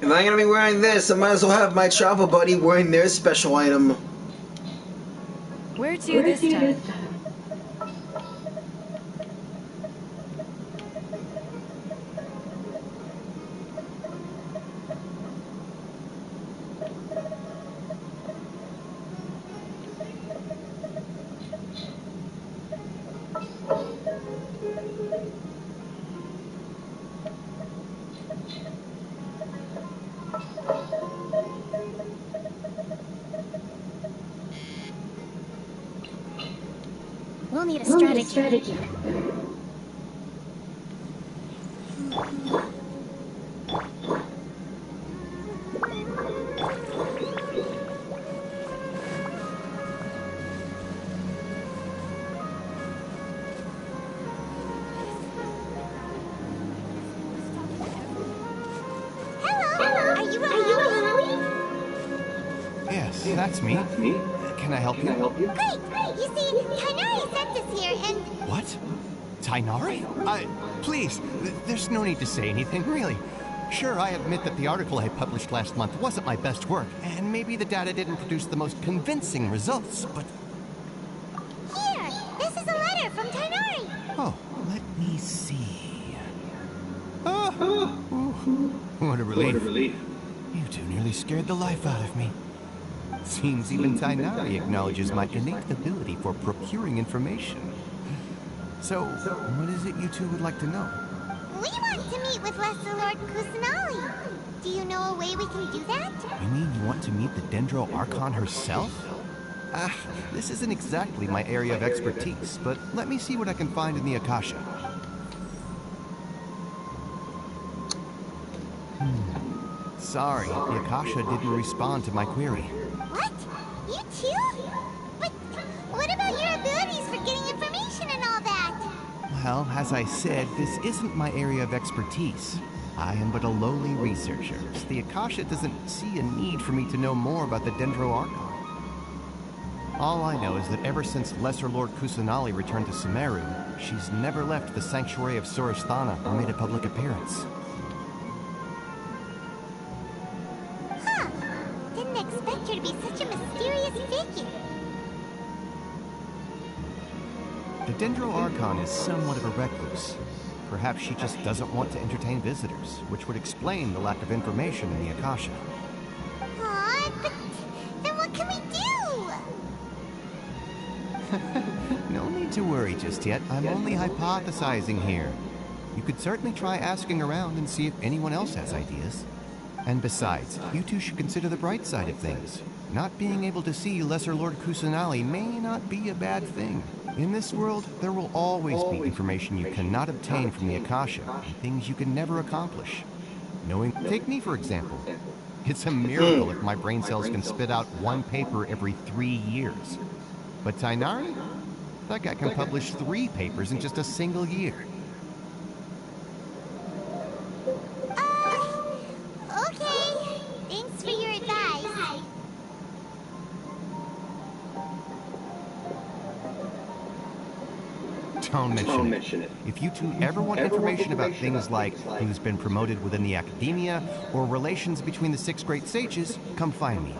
If I'm gonna be wearing this, I might as well have my travel buddy wearing their special item. Where to this time? We'll need a strategy. that's me. Can I help you? Great! You see, Tainari sent us here and... What? Tainari? Please, there's no need to say anything, really. Sure, I admit that the article I published last month wasn't my best work, and maybe the data didn't produce the most convincing results, but... Here! This is a letter from Tainari! Oh, let me see... Oh! What a relief. You two nearly scared the life out of me. Seems even Tainari acknowledges my innate ability for procuring information. So, what is it you two would like to know? We want to meet with Lesser Lord Kusanali. Do you know a way we can do that? You mean you want to meet the Dendro Archon herself? This isn't exactly my area of expertise, but let me see what I can find in the Akasha. Sorry, the Akasha didn't respond to my query. What? You too? But what about your abilities for getting information and all that? Well, as I said, this isn't my area of expertise. I am but a lowly researcher, so the Akasha doesn't see a need for me to know more about the Dendro Archon. All I know is that ever since Lesser Lord Kusanali returned to Sumeru, she's never left the Sanctuary of Sorasthana or made a public appearance. Huh. Didn't expect her to be such a mysterious figure. The Dendro Archon is somewhat of a recluse. Perhaps she just doesn't want to entertain visitors, which would explain the lack of information in the Akasha. Aw, but then what can we do? No need to worry just yet. I'm only hypothesizing here. You could certainly try asking around and see if anyone else has ideas. And besides, you two should consider the bright side of things. Not being able to see Lesser Lord Kusanali may not be a bad thing. In this world, there will always be information you cannot obtain from the Akasha, and things you can never accomplish. Take me, for example. It's a miracle if my brain cells can spit out one paper every 3 years. But Tainari? That guy can publish 3 papers in just a single year. Okay. Thanks for your advice. Don't mention it. If you two ever want information about things like who's been promoted within the academia or relations between the 6 great sages, come find me.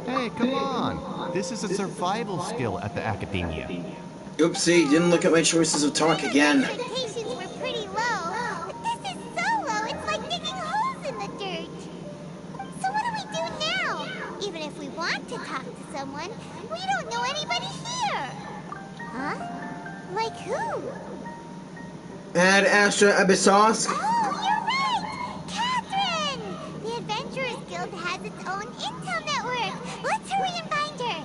Hey, come on! This is a survival skill at the academia. Oopsie, didn't look at my choices of talk again. Expectations were pretty low, but this is so low, it's like digging holes in the dirt. So what do we do now? Even if we want to talk to someone, we don't know anybody here. Huh? Like who? Ad Astra Abyssos? Oh, you're right! Catherine! The Adventurers Guild has its own intel network. Let's hurry and find her.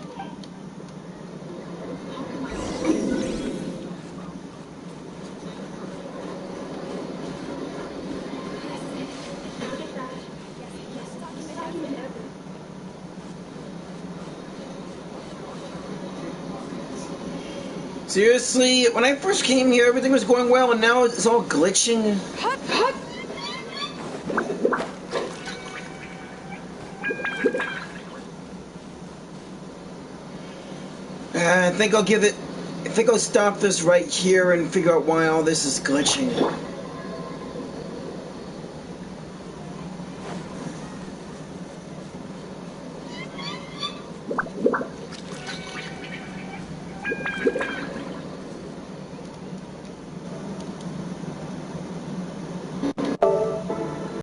Seriously, when I first came here, everything was going well, and now it's all glitching. I think I'll stop this right here and figure out why all this is glitching.